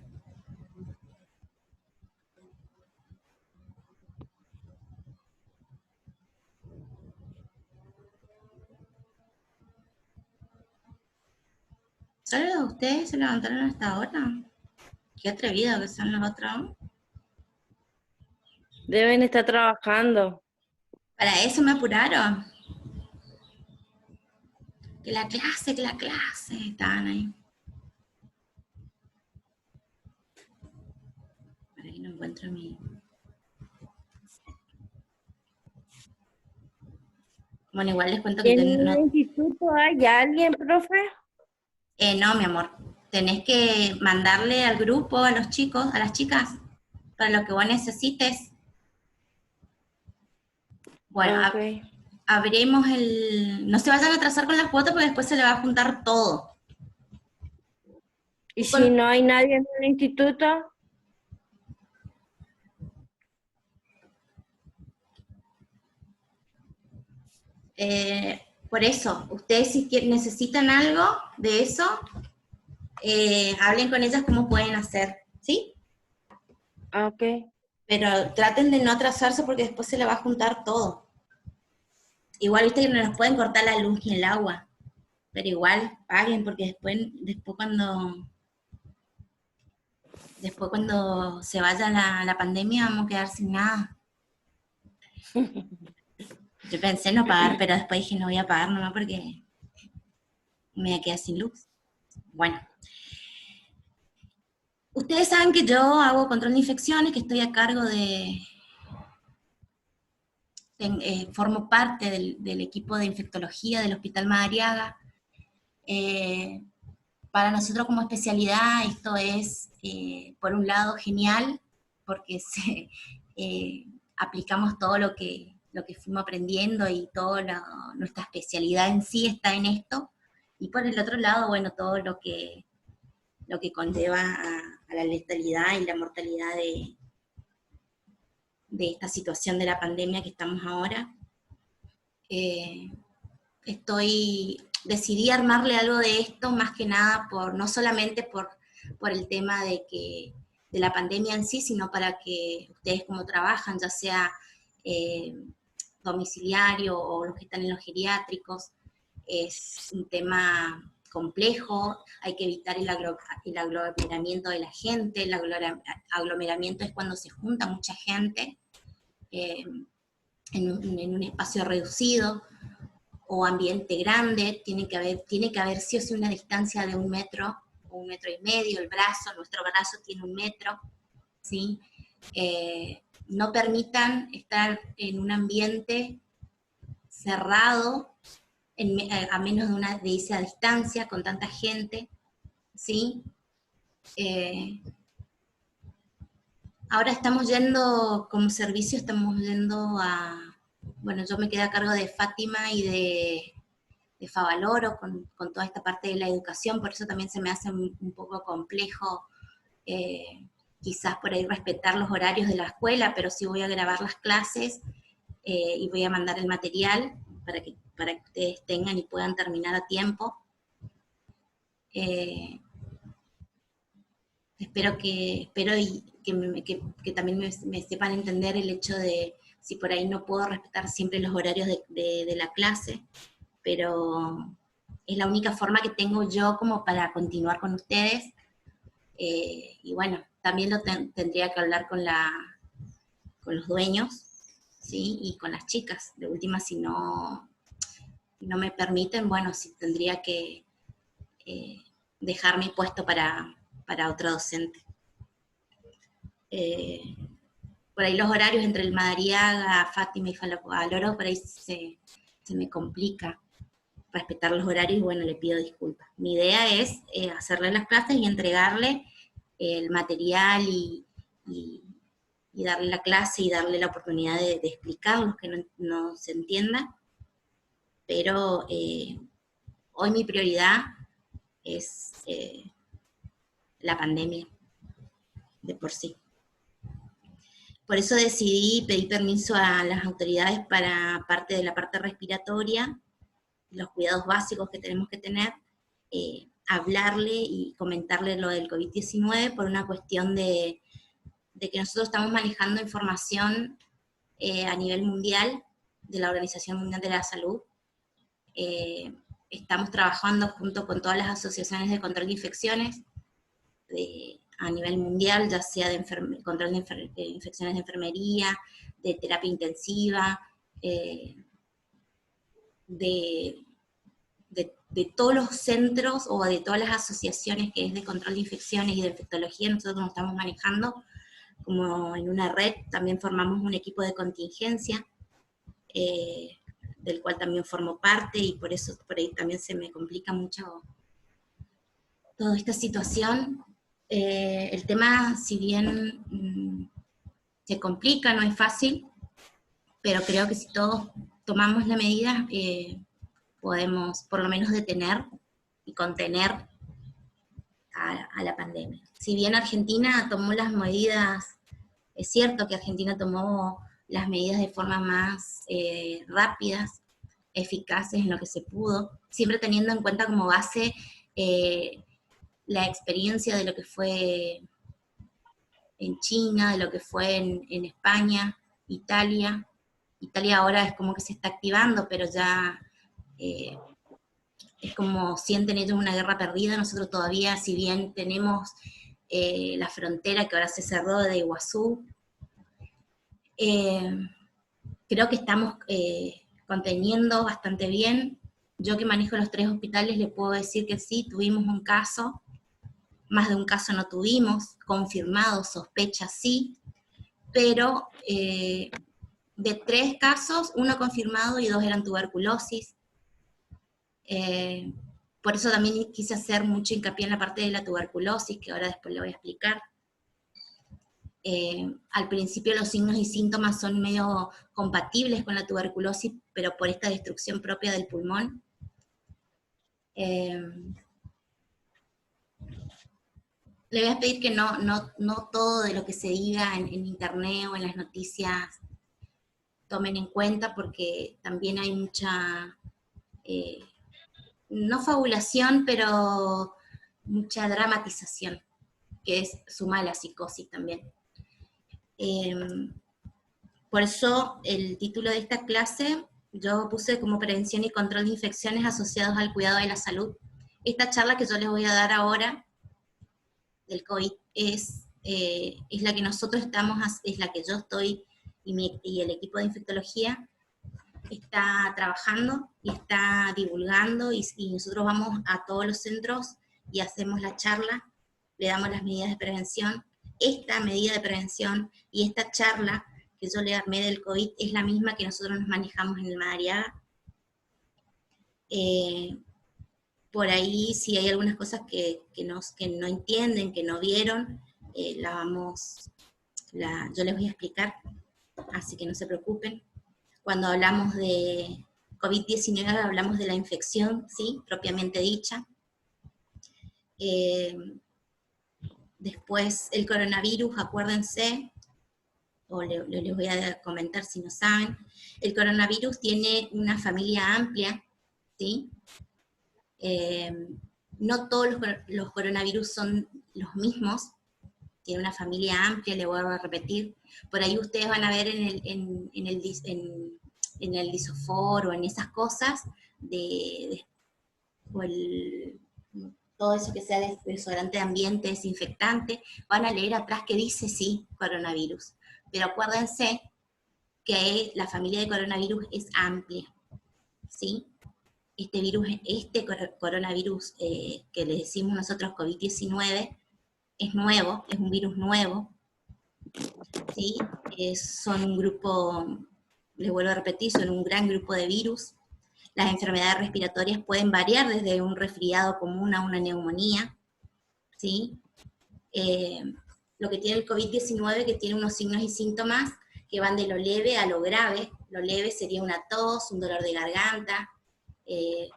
¿Solo ustedes se levantaron hasta ahora? Qué atrevido que son los otros. Deben estar trabajando. Para eso me apuraron. Que la clase, estaban ahí. Para que no encuentro mi... Bueno, igual les cuento que ¿En el instituto hay alguien, profe? no, mi amor. Tenés que mandarle al grupo, a los chicos, a las chicas, para lo que vos necesites. Bueno, Ok. abrimos el... No se vayan a atrasar con las cuotas porque después se le va a juntar todo. ¿Y si no hay nadie en el instituto? Por eso, ustedes si necesitan algo de eso, hablen con ellas cómo pueden hacer, ¿sí? Ok. Pero traten de no atrasarse porque después se le va a juntar todo. Igual viste que no nos pueden cortar la luz ni el agua, pero igual paguen porque después cuando se vaya la pandemia vamos a quedar sin nada. Yo pensé no pagar, pero después dije no voy a pagar nomás porque me voy a quedar sin luz. Bueno. Ustedes saben que yo hago control de infecciones, que estoy a cargo formo parte del equipo de infectología del Hospital Madariaga. Para nosotros como especialidad esto es, por un lado, genial, porque aplicamos todo lo que fuimos aprendiendo y toda nuestra especialidad en sí está en esto. Y por el otro lado, bueno, todo lo que conlleva a la letalidad y la mortalidad de esta situación de la pandemia que estamos ahora. Decidí armarle algo de esto más que nada no solamente por el tema de la pandemia en sí, sino para que ustedes como trabajan, ya sea domiciliario o los que están en los geriátricos, es un tema complejo, hay que evitar el aglomeramiento de la gente. El aglomeramiento es cuando se junta mucha gente en un espacio reducido o ambiente grande. Tiene que haber sí o sí una distancia de 1 metro o 1,5 metros. Nuestro brazo tiene 1 metro, ¿sí? No permitan estar en un ambiente cerrado a menos de esa distancia, con tanta gente, ¿sí? Ahora estamos yendo, como servicio, bueno, yo me quedé a cargo de Fátima y de Favaloro con toda esta parte de la educación, por eso también se me hace un poco complejo, quizás por ahí respetar los horarios de la escuela, pero sí voy a grabar las clases y voy a mandar el material para que ustedes tengan y puedan terminar a tiempo. Espero que también me sepan entender el hecho de si por ahí no puedo respetar siempre los horarios de la clase, pero es la única forma que tengo yo como para continuar con ustedes. Y bueno, también tendría que hablar con los dueños, ¿sí? Y con las chicas. De última, si no me permiten, bueno, sí tendría que dejar mi puesto para otra docente. Por ahí los horarios entre el Madariaga, Fátima y Favaloro, por ahí se me complica respetar los horarios y bueno, le pido disculpas. Mi idea es hacerle las clases y entregarle el material y darle la clase y darle la oportunidad de explicar los que no se entiendan, pero hoy mi prioridad es la pandemia de por sí. Por eso decidí pedir permiso a las autoridades para parte de la parte respiratoria, los cuidados básicos que tenemos que tener, hablarle y comentarle lo del COVID-19 por una cuestión de que nosotros estamos manejando información a nivel mundial de la Organización Mundial de la Salud. Estamos trabajando junto con todas las asociaciones de control de infecciones a nivel mundial, ya sea de control de infecciones de enfermería, de terapia intensiva, de todos los centros o de todas las asociaciones que es de control de infecciones y de infectología. Nosotros nos estamos manejando como en una red. También formamos un equipo de contingencia, del cual también formo parte, y por eso por ahí también se me complica mucho toda esta situación. El tema, si bien se complica, no es fácil, pero creo que si todos tomamos la medida, podemos por lo menos detener y contener a la pandemia. Si bien Argentina tomó las medidas, es cierto que Argentina tomó las medidas de forma más rápidas, eficaces en lo que se pudo, siempre teniendo en cuenta como base la experiencia de lo que fue en China, de lo que fue en España, Italia. Italia ahora es como que se está activando, pero ya es como sienten ellos una guerra perdida. Nosotros todavía, si bien tenemos la frontera que ahora se cerró de Iguazú, creo que estamos conteniendo bastante bien. Yo que manejo los 3 hospitales le puedo decir que sí, tuvimos un caso, más de un caso no tuvimos, confirmado, sospecha sí, pero de 3 casos, 1 confirmado y 2 eran tuberculosis. Por eso también quise hacer mucho hincapié en la parte de la tuberculosis, que ahora después le voy a explicar. Al principio los signos y síntomas son medio compatibles con la tuberculosis, pero por esta destrucción propia del pulmón. Le voy a pedir que no todo de lo que se diga en internet o en las noticias tomen en cuenta, porque también hay mucha, no fabulación, pero mucha dramatización, que es suma a la psicosis también. Por eso el título de esta clase yo puse como prevención y control de infecciones asociados al cuidado de la salud. Esta charla que yo les voy a dar ahora del COVID es la que nosotros estamos, es la que yo estoy y el equipo de infectología está trabajando y está divulgando, y nosotros vamos a todos los centros y hacemos la charla, le damos las medidas de prevención. Esta medida de prevención y esta charla que yo le armé del COVID es la misma que nosotros nos manejamos en el Madariaga. Por ahí, si hay algunas cosas que no entienden, que no vieron, yo les voy a explicar, así que no se preocupen. Cuando hablamos de COVID-19 hablamos de la infección, ¿sí?, propiamente dicha. Después el coronavirus, acuérdense, o les voy a comentar si no saben, el coronavirus tiene una familia amplia, ¿sí? No todos los coronavirus son los mismos, tiene una familia amplia, le vuelvo a repetir. Por ahí ustedes van a ver en el lisofor o en esas cosas, todo eso que sea desodorante de ambiente, desinfectante, van a leer atrás que dice sí, coronavirus. Pero acuérdense que la familia de coronavirus es amplia, ¿sí? Este coronavirus que le decimos nosotros COVID-19 es nuevo, es un virus nuevo, ¿sí? Son un grupo, les vuelvo a repetir, son un gran grupo de virus. Las enfermedades respiratorias pueden variar desde un resfriado común a una neumonía, ¿sí? Lo que tiene el COVID-19 que tiene unos signos y síntomas que van de lo leve a lo grave. Lo leve sería una tos, un dolor de garganta,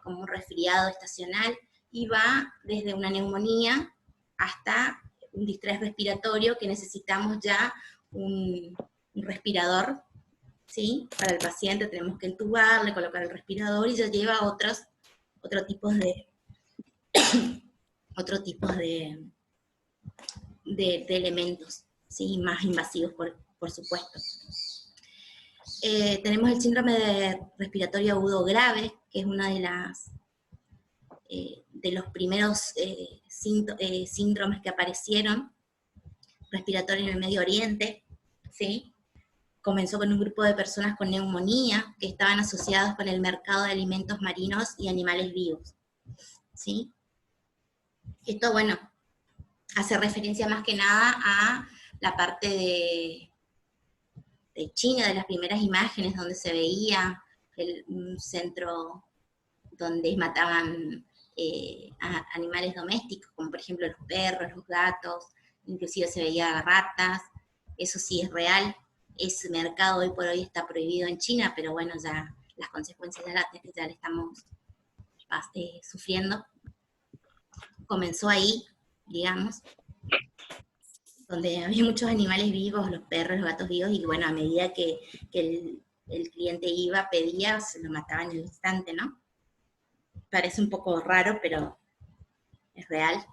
como un resfriado estacional, y va desde una neumonía hasta un distrés respiratorio que necesitamos ya un respirador, ¿sí? Para el paciente tenemos que entubarle, colocar el respirador, y ya lleva otros tipos de otro tipo de elementos, ¿sí? Más invasivos, por supuesto. Tenemos el síndrome de respiratorio agudo grave, que es una de los primeros síndromes que aparecieron, respiratorio en el Medio Oriente, ¿sí? Comenzó con un grupo de personas con neumonía que estaban asociados con el mercado de alimentos marinos y animales vivos, ¿sí? Esto, bueno, hace referencia más que nada a la parte de China, de las primeras imágenes donde se veía un centro donde mataban a animales domésticos, como por ejemplo los perros, los gatos, inclusive se veía ratas. Eso sí es real. Ese mercado hoy por hoy está prohibido en China, pero bueno, ya las consecuencias ya le estamos sufriendo. Comenzó ahí, digamos, donde había muchos animales vivos, los perros, los gatos vivos, y bueno, a medida que el cliente iba, pedía, se lo mataban en el instante, ¿no? Parece un poco raro, pero es real.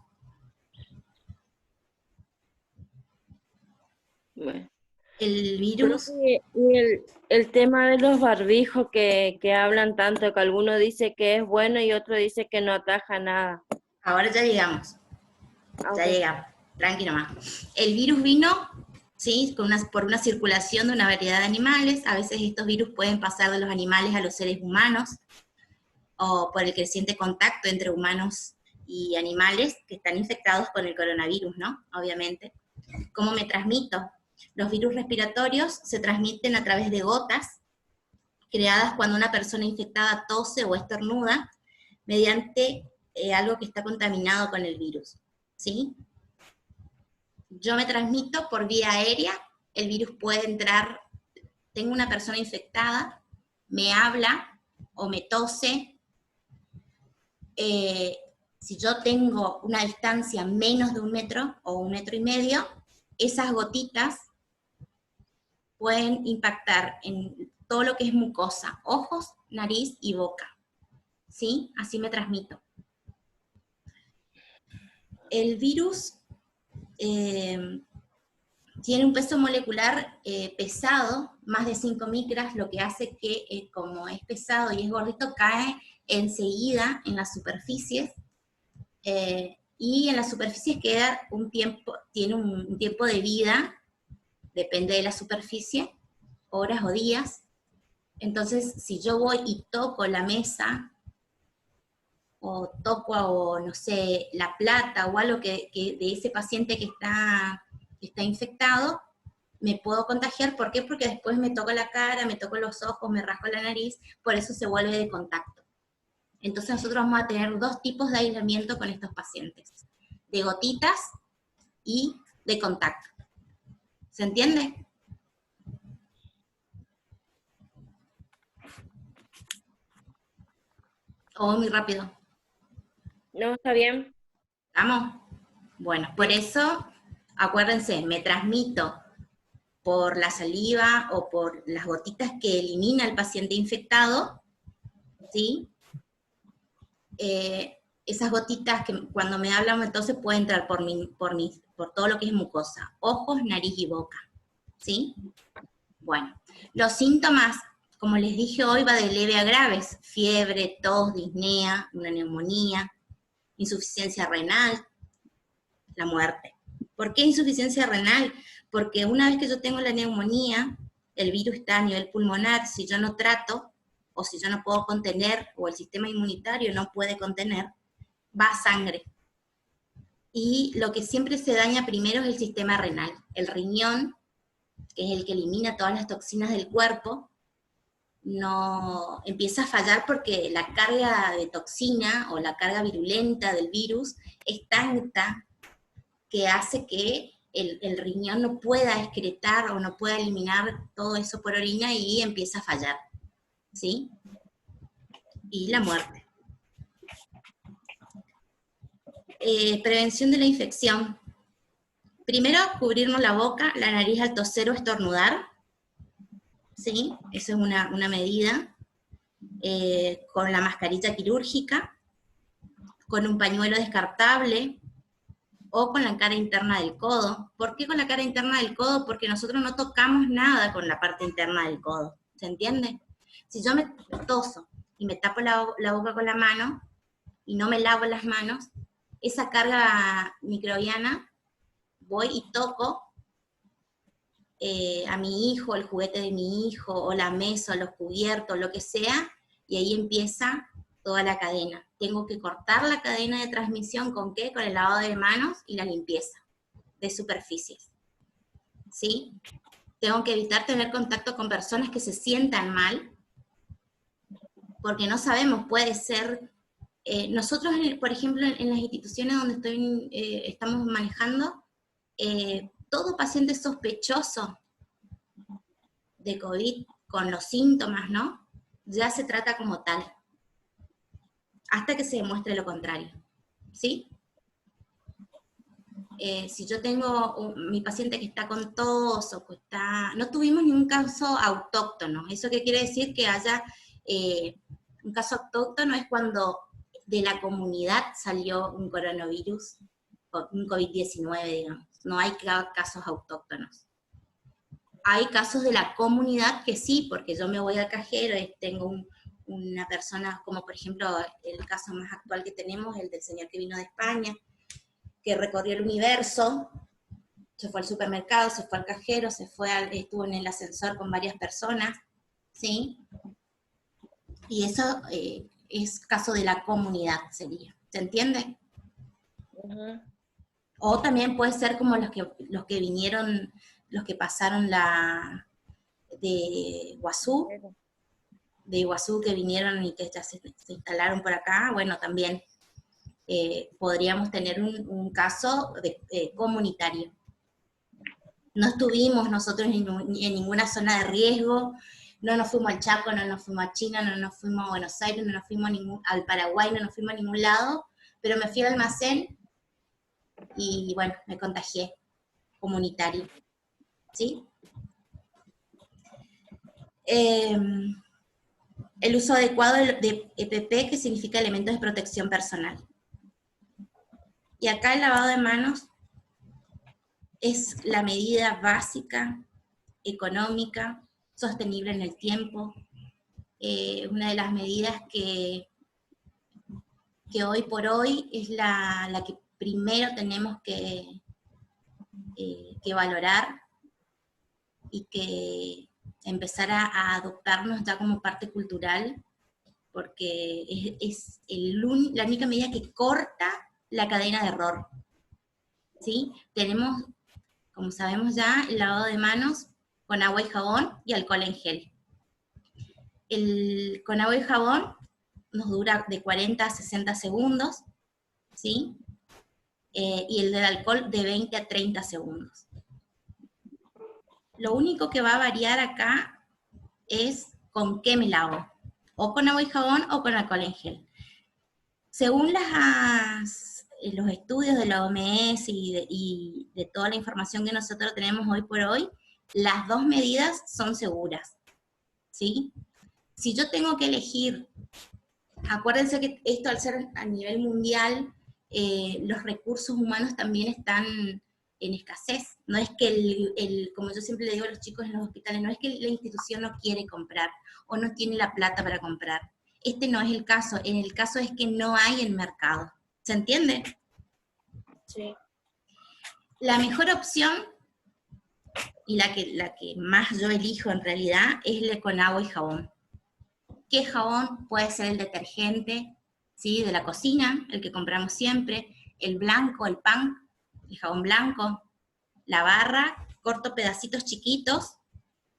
Bueno. El virus... Y el tema de los barbijos que hablan tanto, que alguno dice que es bueno y otro dice que no ataja nada. Ahora ya llegamos. Ya llegamos. Tranqui nomás. El virus vino, ¿sí? Por una circulación de una variedad de animales. A veces estos virus pueden pasar de los animales a los seres humanos, o por el creciente contacto entre humanos y animales que están infectados con el coronavirus, ¿no? Obviamente. ¿Cómo me transmito? Los virus respiratorios se transmiten a través de gotas, creadas cuando una persona infectada tose o estornuda, mediante algo que está contaminado con el virus, ¿sí? Yo me transmito por vía aérea, el virus puede entrar, tengo una persona infectada, me habla o me tose, si yo tengo una distancia menos de 1 metro o 1,5 metros, esas gotitas pueden impactar en todo lo que es mucosa, ojos, nariz y boca, ¿sí? Así me transmito. El virus tiene un peso molecular pesado, más de 5 micras, lo que hace que, como es pesado y es gordito, cae enseguida en las superficies, y en las superficies queda un tiempo, tiene un tiempo de vida, depende de la superficie, horas o días. Entonces, si yo voy y toco la mesa, o toco, o no sé, la plata, o algo que de ese paciente que está infectado, me puedo contagiar. ¿Por qué? Porque después me toco la cara, me toco los ojos, me rasco la nariz, por eso se vuelve de contacto. Entonces nosotros vamos a tener 2 tipos de aislamiento con estos pacientes, de gotitas y de contacto. ¿Se entiende? ¿O muy rápido? No, está bien. ¿Vamos? Bueno, por eso, acuérdense, me transmito por la saliva o por las gotitas que elimina el paciente infectado, ¿sí? Esas gotitas que cuando me hablan entonces pueden entrar por todo lo que es mucosa, ojos, nariz y boca, ¿sí? Bueno, los síntomas, como les dije hoy, va de leve a graves: fiebre, tos, disnea, una neumonía, insuficiencia renal, la muerte. ¿Por qué insuficiencia renal? Porque una vez que yo tengo la neumonía, el virus está a nivel pulmonar, si yo no trato, o si yo no puedo contener, o el sistema inmunitario no puede contener, va a sangre. Y lo que siempre se daña primero es el sistema renal. El riñón, que es el que elimina todas las toxinas del cuerpo, no empieza a fallar porque la carga de toxina o la carga virulenta del virus es tanta que hace que el riñón no pueda excretar o no pueda eliminar todo eso por orina y empieza a fallar, ¿sí? Y la muerte. Prevención de la infección. Primero, cubrirnos la boca, la nariz al toser o estornudar, ¿sí? Eso es una medida. Con la mascarilla quirúrgica, con un pañuelo descartable o con la cara interna del codo. ¿Por qué con la cara interna del codo? Porque nosotros no tocamos nada con la parte interna del codo, ¿se entiende? Si yo me toso y me tapo la boca con la mano y no me lavo las manos, esa carga microbiana, voy y toco a mi hijo, el juguete de mi hijo, o la mesa, o los cubiertos, lo que sea, y ahí empieza toda la cadena. Tengo que cortar la cadena de transmisión, ¿con qué? Con el lavado de manos y la limpieza de superficies, ¿sí? Tengo que evitar tener contacto con personas que se sientan mal, porque no sabemos, puede ser... nosotros, por ejemplo, en las instituciones donde estamos manejando, todo paciente sospechoso de COVID con los síntomas, ¿no? Ya se trata como tal, hasta que se demuestre lo contrario, ¿sí? Si yo tengo mi paciente que está con tos o que está... No tuvimos ningún caso autóctono. ¿Eso qué quiere decir? Que haya un caso autóctono es cuando de la comunidad salió un coronavirus, un COVID-19, digamos. No hay casos autóctonos. Hay casos de la comunidad que sí, porque yo me voy al cajero y tengo una persona, como por ejemplo el caso más actual que tenemos, el del señor que vino de España, que recorrió el universo, se fue al supermercado, se fue al cajero, estuvo en el ascensor con varias personas, ¿sí? Y eso es caso de la comunidad, sería. ¿Se entiende? Ujú. O también puede ser como los que vinieron, los que pasaron de Iguazú, que vinieron y que ya se instalaron por acá, bueno, también podríamos tener un caso comunitario. No estuvimos nosotros en ninguna zona de riesgo, no nos fuimos al Chaco, no nos fuimos a China, no nos fuimos a Buenos Aires, no nos fuimos al Paraguay, no nos fuimos a ningún lado, pero me fui al almacén y bueno, me contagié, comunitario, ¿sí? El uso adecuado de EPP, que significa elementos de protección personal. Y acá el lavado de manos es la medida básica, económica, sostenible en el tiempo, una de las medidas que hoy por hoy es la que primero tenemos que valorar y que empezar a adoptarnos ya como parte cultural, porque es la única medida que corta la cadena de error, ¿sí? Tenemos, como sabemos ya, el lavado de manos con agua y jabón y alcohol en gel. Con agua y jabón nos dura de 40 a 60 segundos, ¿sí? Y el del alcohol de 20 a 30 segundos. Lo único que va a variar acá es con qué me lavo, o con agua y jabón o con alcohol en gel. Según los estudios de la OMS y de toda la información que nosotros tenemos hoy por hoy, las dos medidas son seguras, ¿sí? Si yo tengo que elegir, acuérdense que esto al ser a nivel mundial, los recursos humanos también están en escasez. No es que como yo siempre le digo a los chicos en los hospitales, no es que la institución no quiere comprar o no tiene la plata para comprar. Este no es el caso. En el caso es que no hay en mercado. ¿Se entiende? Sí. La mejor opción, y la que más yo elijo en realidad, es el con agua y jabón. ¿Qué jabón? Puede ser el detergente, ¿sí? De la cocina, el que compramos siempre, el blanco, el pan, el jabón blanco, la barra, corto pedacitos chiquitos.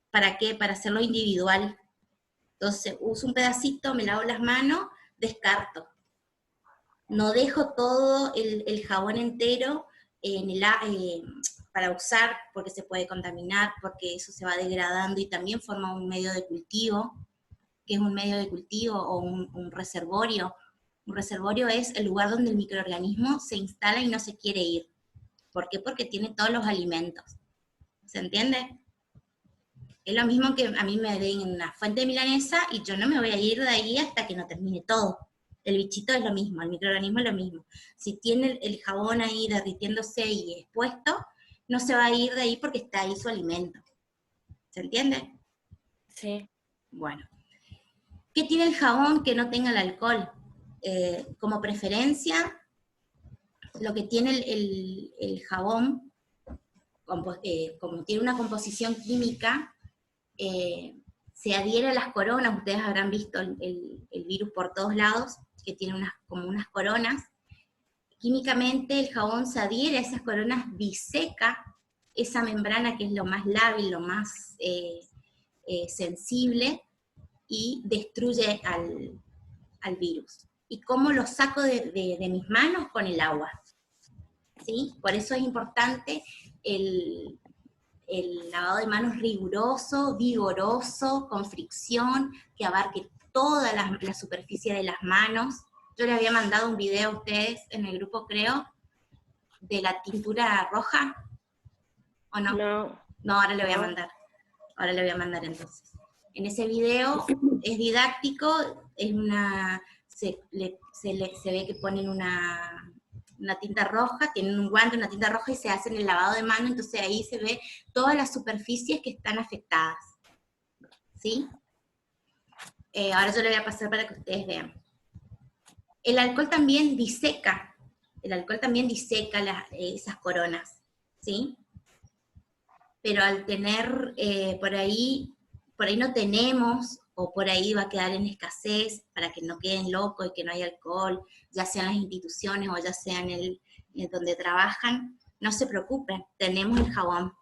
¿Para qué? Para hacerlo individual. Entonces, uso un pedacito, me lavo las manos, descarto. No dejo todo el jabón entero para usar, porque se puede contaminar, porque eso se va degradando y también forma un medio de cultivo, que es un medio de cultivo o un reservorio. Un reservorio es el lugar donde el microorganismo se instala y no se quiere ir. ¿Por qué? Porque tiene todos los alimentos. ¿Se entiende? Es lo mismo que a mí me den una fuente milanesa y yo no me voy a ir de ahí hasta que no termine todo. El bichito es lo mismo, el microorganismo es lo mismo. Si tiene el jabón ahí derritiéndose y expuesto, no se va a ir de ahí porque está ahí su alimento. ¿Se entiende? Sí. Bueno. ¿Qué tiene el jabón que no tenga el alcohol? Como preferencia, lo que tiene el jabón, como tiene una composición química, se adhiere a las coronas. Ustedes habrán visto el virus por todos lados, que tiene como unas coronas. Químicamente el jabón se adhiere a esas coronas, diseca esa membrana que es lo más lábil, lo más sensible, y destruye al virus. ¿Y cómo lo saco de mis manos? Con el agua. ¿Sí? Por eso es importante el lavado de manos riguroso, vigoroso, con fricción, que abarque toda la superficie de las manos. Yo les había mandado un video a ustedes en el grupo, creo, de la tintura roja, ¿o no? No. No, ahora le voy a mandar. Ahora le voy a mandar entonces. En ese video es didáctico, es se ve que ponen una tinta roja, tienen un guante, una tinta roja, y se hacen el lavado de mano, entonces ahí se ve todas las superficies que están afectadas. ¿Sí? Ahora yo le voy a pasar para que ustedes vean. El alcohol también diseca esas coronas, ¿sí? Pero al tener por ahí no tenemos, o por ahí va a quedar en escasez, para que no queden locos y que no haya alcohol, ya sea en las instituciones o ya sea en donde trabajan, no se preocupen, tenemos el jabón,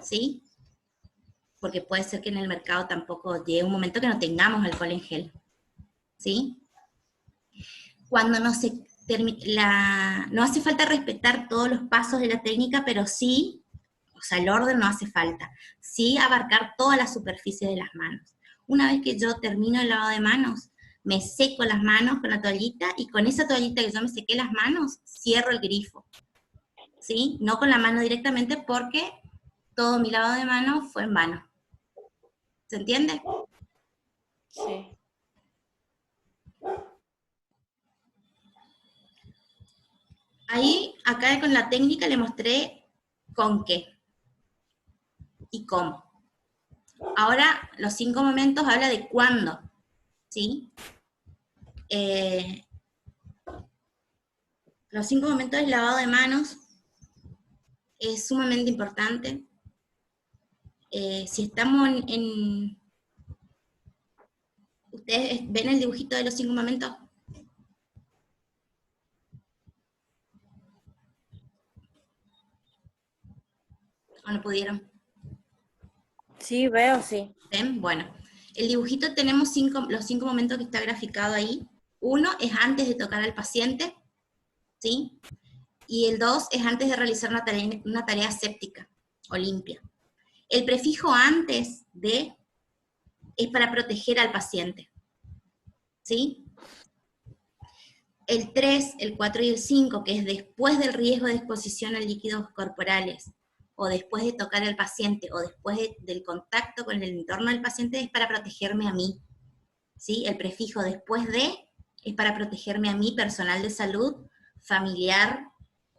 ¿sí? Porque puede ser que en el mercado tampoco llegue un momento que no tengamos alcohol en gel, ¿sí? Cuando no hace falta respetar todos los pasos de la técnica, pero sí, o sea, el orden no hace falta, sí abarcar toda la superficie de las manos. Una vez que yo termino el lavado de manos, me seco las manos con la toallita, y con esa toallita que yo me sequé las manos, cierro el grifo, ¿sí? No con la mano directamente, porque todo mi lavado de manos fue en vano. ¿Se entiende? Sí. Ahí, acá con la técnica le mostré con qué y cómo. Ahora, los 5 momentos habla de cuándo, ¿sí? Los 5 momentos del lavado de manos es sumamente importante. Si estamos ¿ustedes ven el dibujito de los 5 momentos? ¿O no pudieron? Sí, veo, sí. ¿Ven? Bueno, el dibujito tenemos los 5 momentos que está graficado ahí. 1 es antes de tocar al paciente, ¿sí? Y el 2 es antes de realizar una tarea séptica o limpia. El prefijo antes de es para proteger al paciente, ¿sí? El 3, el 4 y el 5, que es después del riesgo de exposición a líquidos corporales, o después de tocar al paciente, o después del contacto con el entorno del paciente, es para protegerme a mí, ¿sí? El prefijo después de es para protegerme a mí, personal de salud, familiar,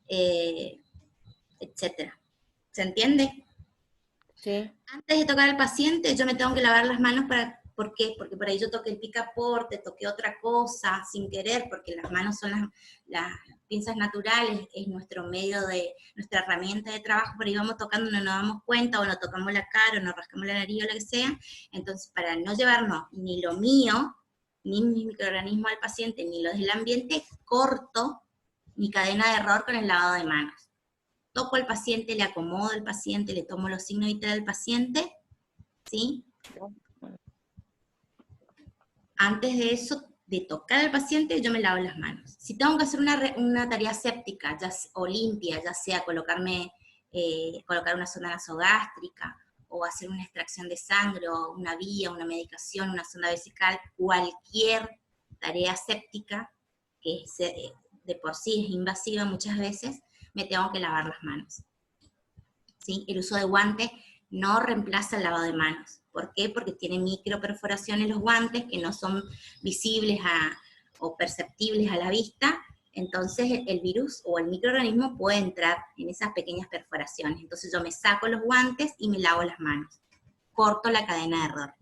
etc. ¿Se entiende? Sí. Antes de tocar al paciente, yo me tengo que lavar las manos ¿por qué? Porque por ahí yo toqué el picaporte, toqué otra cosa sin querer, porque las manos son las pinzas naturales, es nuestra herramienta de trabajo, por ahí vamos tocando, no nos damos cuenta, o nos tocamos la cara, o nos rascamos la nariz, o lo que sea. Entonces, para no llevarnos ni lo mío, ni mi microorganismo al paciente, ni los del ambiente, corto mi cadena de error con el lavado de manos. Toco al paciente, le acomodo al paciente, le tomo los signos vitales del paciente, ¿sí? Antes de eso, de tocar al paciente, yo me lavo las manos. Si tengo que hacer una tarea séptica o limpia, ya sea colocar una sonda nasogástrica, o hacer una extracción de sangre, o una vía, una medicación, una sonda vesical, cualquier tarea séptica, que de por sí es invasiva muchas veces, me tengo que lavar las manos, ¿sí? El uso de guantes no reemplaza el lavado de manos. ¿Por qué? Porque tiene microperforaciones los guantes que no son visibles o perceptibles a la vista, entonces el virus o el microorganismo puede entrar en esas pequeñas perforaciones. Entonces yo me saco los guantes y me lavo las manos. Corto la cadena de error.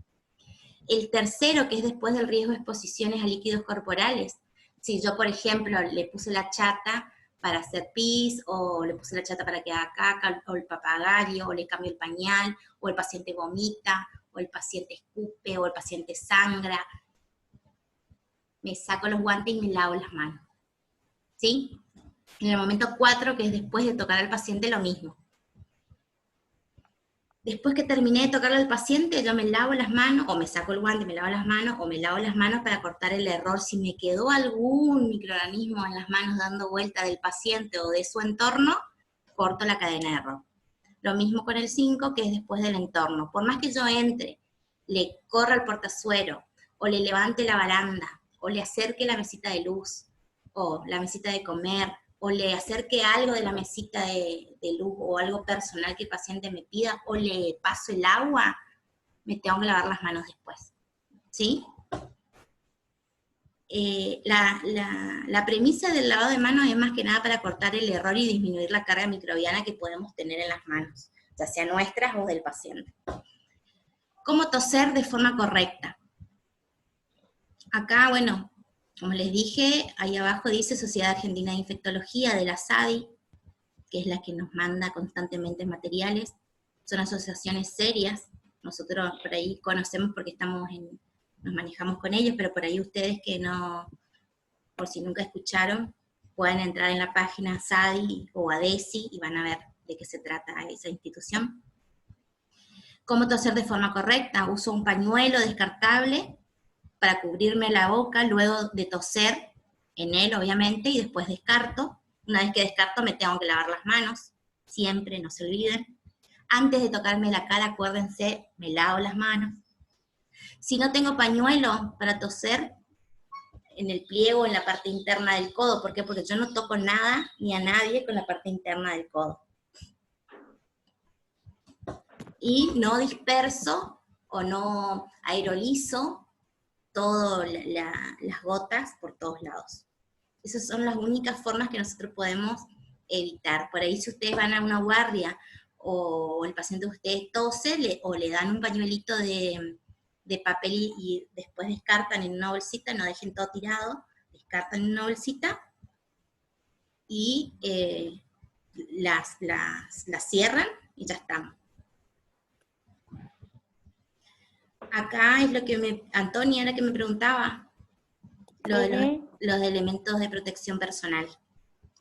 El tercero, que es después del riesgo de exposiciones a líquidos corporales. Si yo, por ejemplo, le puse la chata para hacer pis, o le puse la chata para que haga caca, o el papagayo, o le cambio el pañal, o el paciente vomita, o el paciente escupe, o el paciente sangra, me saco los guantes y me lavo las manos. ¿Sí? En el momento 4, que es después de tocar al paciente, lo mismo. Después que terminé de tocarle al paciente, yo me lavo las manos, o me saco el guante y me lavo las manos, o me lavo las manos para cortar el error. Si me quedó algún microorganismo en las manos dando vuelta del paciente o de su entorno, corto la cadena de error. Lo mismo con el 5, que es después del entorno. Por más que yo entre, le corra el portazuero, o le levante la baranda, o le acerque la mesita de luz, o la mesita de comer, o le acerque algo de la mesita de luz, o algo personal que el paciente me pida, o le paso el agua, me tengo que lavar las manos después. ¿Sí? La premisa del lavado de manos es más que nada para cortar el error y disminuir la carga microbiana que podemos tener en las manos, ya sea nuestras o del paciente. ¿Cómo toser de forma correcta? Acá, bueno, como les dije, ahí abajo dice Sociedad Argentina de Infectología, de la SADI, que es la que nos manda constantemente materiales. Son asociaciones serias, nosotros por ahí conocemos porque nos manejamos con ellos, pero por ahí ustedes que no, por si nunca escucharon, pueden entrar en la página SADI o ADESI y van a ver de qué se trata esa institución. ¿Cómo toser de forma correcta? Uso un pañuelo descartable para cubrirme la boca luego de toser en él, obviamente, y después descarto. Una vez que descarto me tengo que lavar las manos, siempre, no se olviden. Antes de tocarme la cara, acuérdense, me lavo las manos. Si no tengo pañuelo para toser, en el pliego, en la parte interna del codo. ¿Por qué? Porque yo no toco nada ni a nadie con la parte interna del codo. Y no disperso o no aerolizo todas las gotas por todos lados. Esas son las únicas formas que nosotros podemos evitar. Por ahí si ustedes van a una guardia o el paciente de ustedes tose o le dan un pañuelito de papel y después descartan en una bolsita, no dejen todo tirado, descartan en una bolsita y las cierran y ya estamos. Acá es lo que Antonia era que me preguntaba, lo de los elementos de protección personal.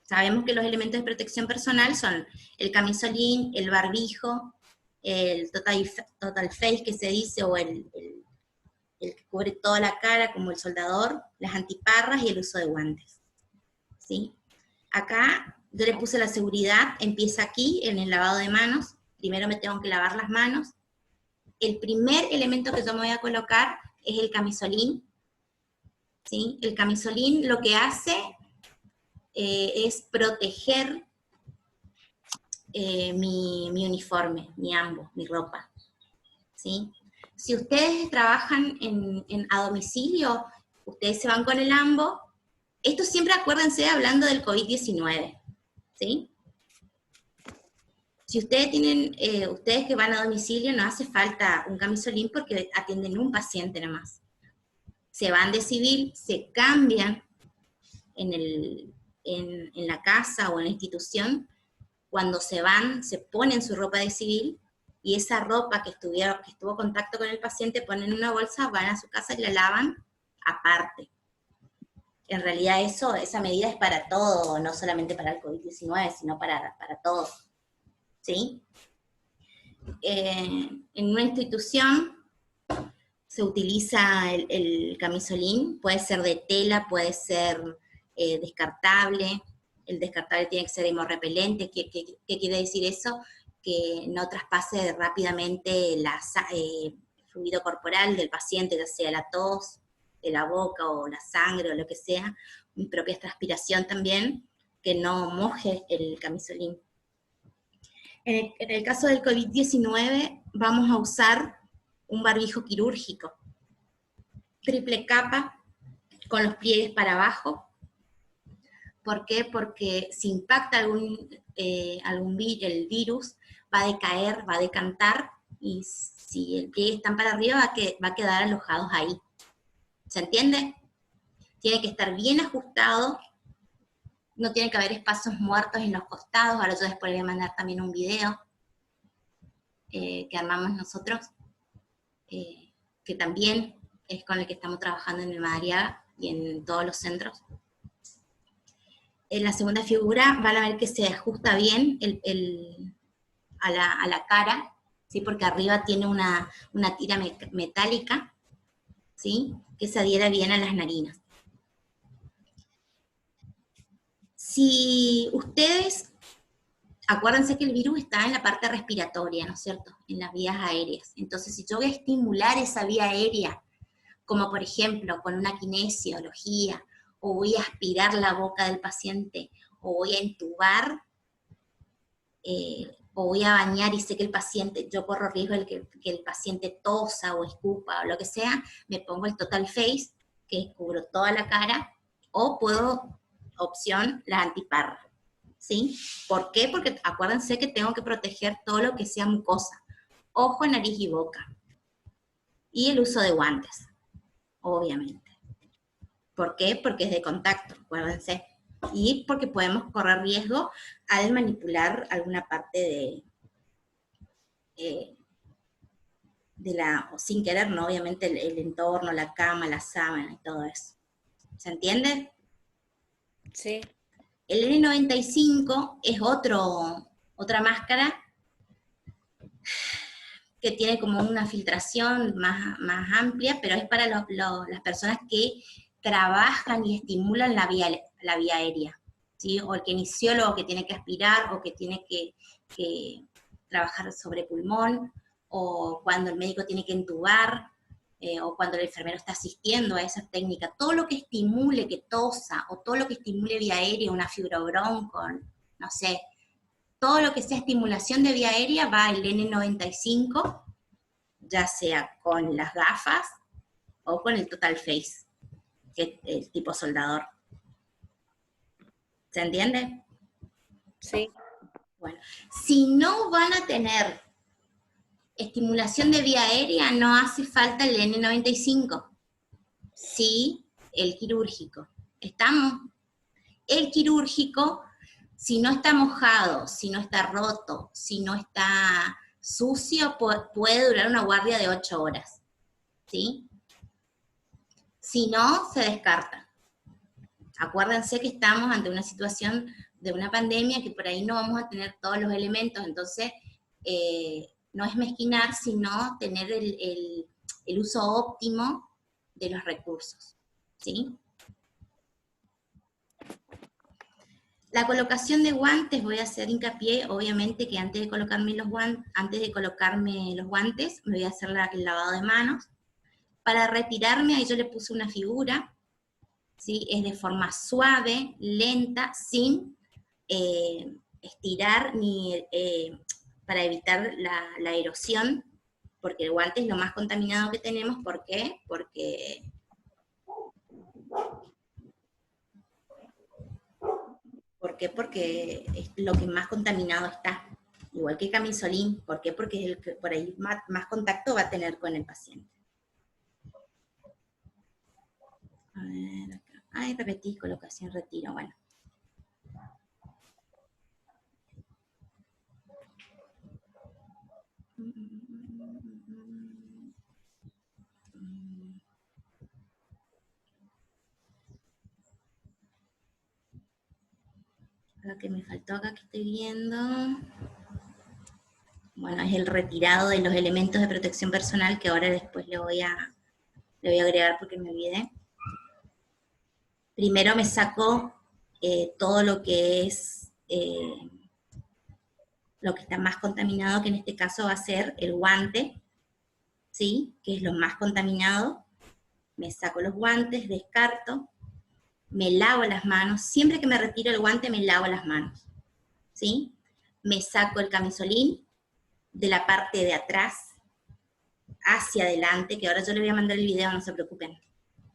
Sabemos que los elementos de protección personal son el camisolín, el barbijo, el total face que se dice, o el que cubre toda la cara, como el soldador, las antiparras y el uso de guantes. ¿Sí? Acá yo le puse la seguridad, empieza aquí, en el lavado de manos. Primero me tengo que lavar las manos. El primer elemento que yo me voy a colocar es el camisolín. ¿Sí? El camisolín lo que hace es proteger mi uniforme, mi ambo, mi ropa. ¿Sí? Si ustedes trabajan a domicilio, ustedes se van con el ambo. Esto siempre acuérdense hablando del COVID-19. ¿Sí? Si ustedes ustedes que van a domicilio, no hace falta un camisolín porque atienden un paciente nomás. Se van de civil, se cambian en la casa o en la institución. Cuando se van, se ponen su ropa de civil, y esa ropa que estuvo en contacto con el paciente, ponen en una bolsa, van a su casa y la lavan aparte. En realidad esa medida es para todo, no solamente para el COVID-19, sino para todo. ¿Sí? En una institución se utiliza el camisolín, puede ser de tela, puede ser descartable. El descartable tiene que ser hemorrepelente. ¿Qué quiere decir eso? Que no traspase rápidamente el fluido corporal del paciente, ya sea la tos, de la boca o la sangre o lo que sea, mi propia transpiración también, que no moje el camisolín. En el caso del COVID-19 vamos a usar un barbijo quirúrgico, triple capa, con los pliegues para abajo. ¿Por qué? Porque si impacta el virus, va a decaer, va a decantar, y si el pliegue está para arriba, va a quedar alojados ahí. ¿Se entiende? Tiene que estar bien ajustado, no tiene que haber espacios muertos en los costados. Ahora yo después les voy a mandar también un video que armamos nosotros, que también es con el que estamos trabajando en el Madariaga y en todos los centros. En la segunda figura van a ver que se ajusta bien a la cara, ¿sí? Porque arriba tiene una tira metálica, ¿sí? Que se adhiera bien a las narinas. Si ustedes, acuérdense que el virus está en la parte respiratoria, ¿no es cierto? En las vías aéreas. Entonces, si yo voy a estimular esa vía aérea, como por ejemplo con una kinesiología, o voy a aspirar la boca del paciente, o voy a entubar, o voy a bañar y sé que el paciente, yo corro riesgo de que el paciente tosa o escupa o lo que sea, me pongo el total face, que cubro toda la cara, o puedo, opción, la antiparra, ¿sí? ¿Por qué? Porque acuérdense que tengo que proteger todo lo que sea mucosa, ojo, nariz y boca, y el uso de guantes, obviamente. ¿Por qué? Porque es de contacto, acuérdense. Y porque podemos correr riesgo al manipular alguna parte o sin querer, ¿no? Obviamente el entorno, la cama, la sábana y todo eso. ¿Se entiende? Sí. El N95 es otra máscara que tiene como una filtración más amplia, pero es para las personas que trabajan y estimulan la vía aérea, ¿sí? O el kinesiólogo que tiene que aspirar, o que tiene que trabajar sobre pulmón, o cuando el médico tiene que entubar, o cuando el enfermero está asistiendo a esa técnica. Todo lo que estimule que tosa, o todo lo que estimule vía aérea, una fibrobronco, no sé, todo lo que sea estimulación de vía aérea va el N95, ya sea con las gafas o con el total face, que es el tipo soldador. ¿Se entiende? Sí. Bueno, si no van a tener estimulación de vía aérea, no hace falta el N95. Sí, el quirúrgico. ¿Estamos? El quirúrgico, si no está mojado, si no está roto, si no está sucio, puede durar una guardia de 8 horas. ¿Sí? Si no, se descarta. Acuérdense que estamos ante una situación de una pandemia, que por ahí no vamos a tener todos los elementos, entonces no es mezquinar, sino tener el uso óptimo de los recursos, ¿sí? La colocación de guantes, voy a hacer hincapié, obviamente, que antes de colocarme los guantes, me voy a hacer el lavado de manos. Para retirarme, ahí yo le puse una figura, ¿sí? Es de forma suave, lenta, sin estirar, ni para evitar la erosión, porque el guante es lo más contaminado que tenemos. ¿Por qué? Porque es lo que más contaminado está, igual que el camisolín. ¿Por qué? Porque es el que por ahí más contacto va a tener con el paciente. A ver, acá. Ay, repetí, colocación, retiro, bueno. Lo que me faltó acá que estoy viendo, bueno, es el retirado de los elementos de protección personal, que ahora después le voy a agregar porque me olvidé. Primero me saco todo lo que es lo que está más contaminado, que en este caso va a ser el guante, ¿sí? Que es lo más contaminado. Me saco los guantes, descarto, me lavo las manos. Siempre que me retiro el guante me lavo las manos, ¿sí? Me saco el camisolín de la parte de atrás hacia adelante, que ahora yo le voy a mandar el video, no se preocupen.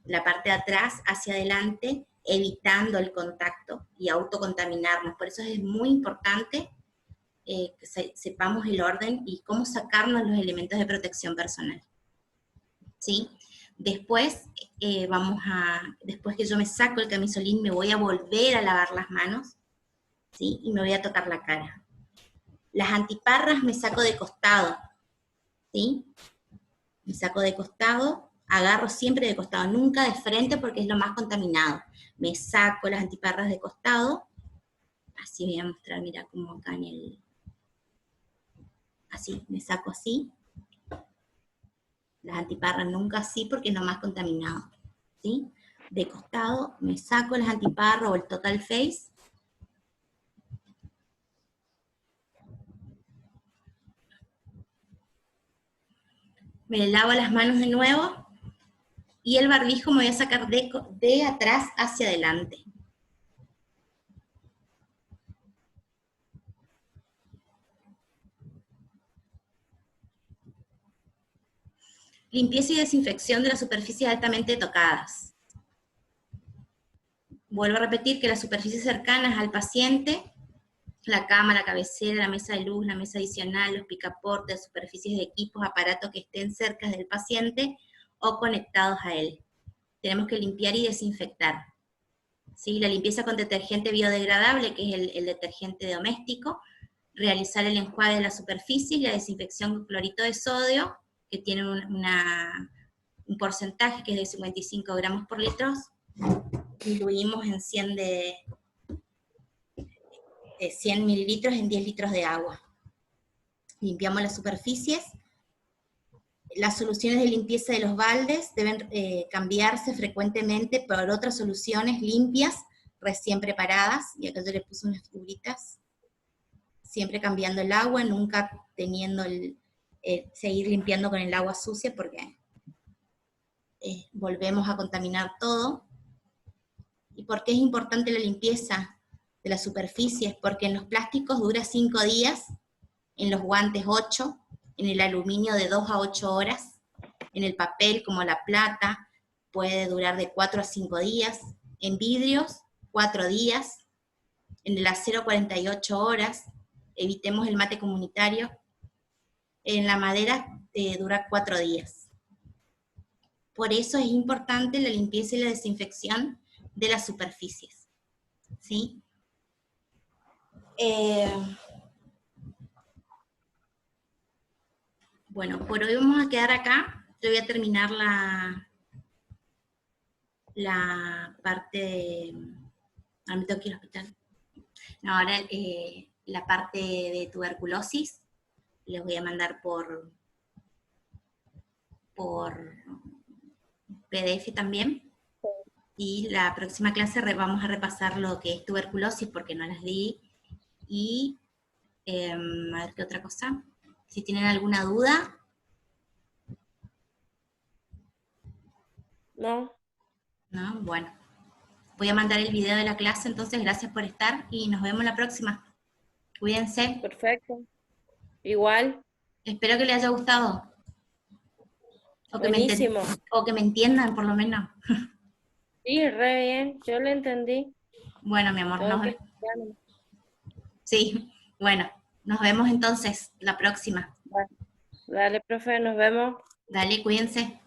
la parte de atrás hacia adelante, evitando el contacto y autocontaminarnos. Por eso es muy importante que sepamos el orden y cómo sacarnos los elementos de protección personal. ¿Sí? Después, después que yo me saco el camisolín, me voy a volver a lavar las manos, ¿sí? Y me voy a tocar la cara. Las antiparras me saco de costado, ¿sí? Me saco de costado, agarro siempre de costado, nunca de frente porque es lo más contaminado. Me saco las antiparras de costado, así voy a mostrar, mira, como acá en el... Así, me saco así. Las antiparras nunca así porque es lo más contaminado, ¿sí? De costado, me saco las antiparras o el Total Face. Me lavo las manos de nuevo. Y el barbijo me voy a sacar de atrás hacia adelante. Limpieza y desinfección de las superficies altamente tocadas. Vuelvo a repetir que las superficies cercanas al paciente, la cama, la cabecera, la mesa de luz, la mesa adicional, los picaportes, superficies de equipos, aparatos que estén cerca del paciente o conectados a él. Tenemos que limpiar y desinfectar. ¿Sí? La limpieza con detergente biodegradable, que es el detergente doméstico, realizar el enjuague de la superficie y la desinfección con clorito de sodio, que tiene un porcentaje que es de 55 gramos por litro, diluimos en 100 mililitros en 10 litros de agua. Limpiamos las superficies. Las soluciones de limpieza de los baldes deben cambiarse frecuentemente por otras soluciones limpias, recién preparadas, y acá yo le puse unas figuritas, siempre cambiando el agua, nunca teniendo seguir limpiando con el agua sucia, porque volvemos a contaminar todo. ¿Y por qué es importante la limpieza de las superficies? Porque en los plásticos dura 5 días, en los guantes 8, en el aluminio de 2 a 8 horas, en el papel como la plata puede durar de 4 a 5 días, en vidrios 4 días, en el acero 48 horas, evitemos el mate comunitario, en la madera dura 4 días. Por eso es importante la limpieza y la desinfección de las superficies, ¿sí? Bueno, por hoy vamos a quedar acá. Yo voy a terminar la parte de... Ahora me tengo que ir al hospital. No, ahora la parte de tuberculosis les voy a mandar por PDF también. Y la próxima clase vamos a repasar lo que es tuberculosis porque no las di. Y a ver qué otra cosa. Si tienen alguna duda. No. No, bueno. Voy a mandar el video de la clase, entonces gracias por estar y nos vemos la próxima. Cuídense. Perfecto. Igual. Espero que les haya gustado. Buenísimo. O que me entiendan, por lo menos. Sí, re bien. Yo lo entendí. Bueno, mi amor. Todo Sí, bueno. Nos vemos entonces la próxima. Dale, profe, nos vemos. Dale, cuídense.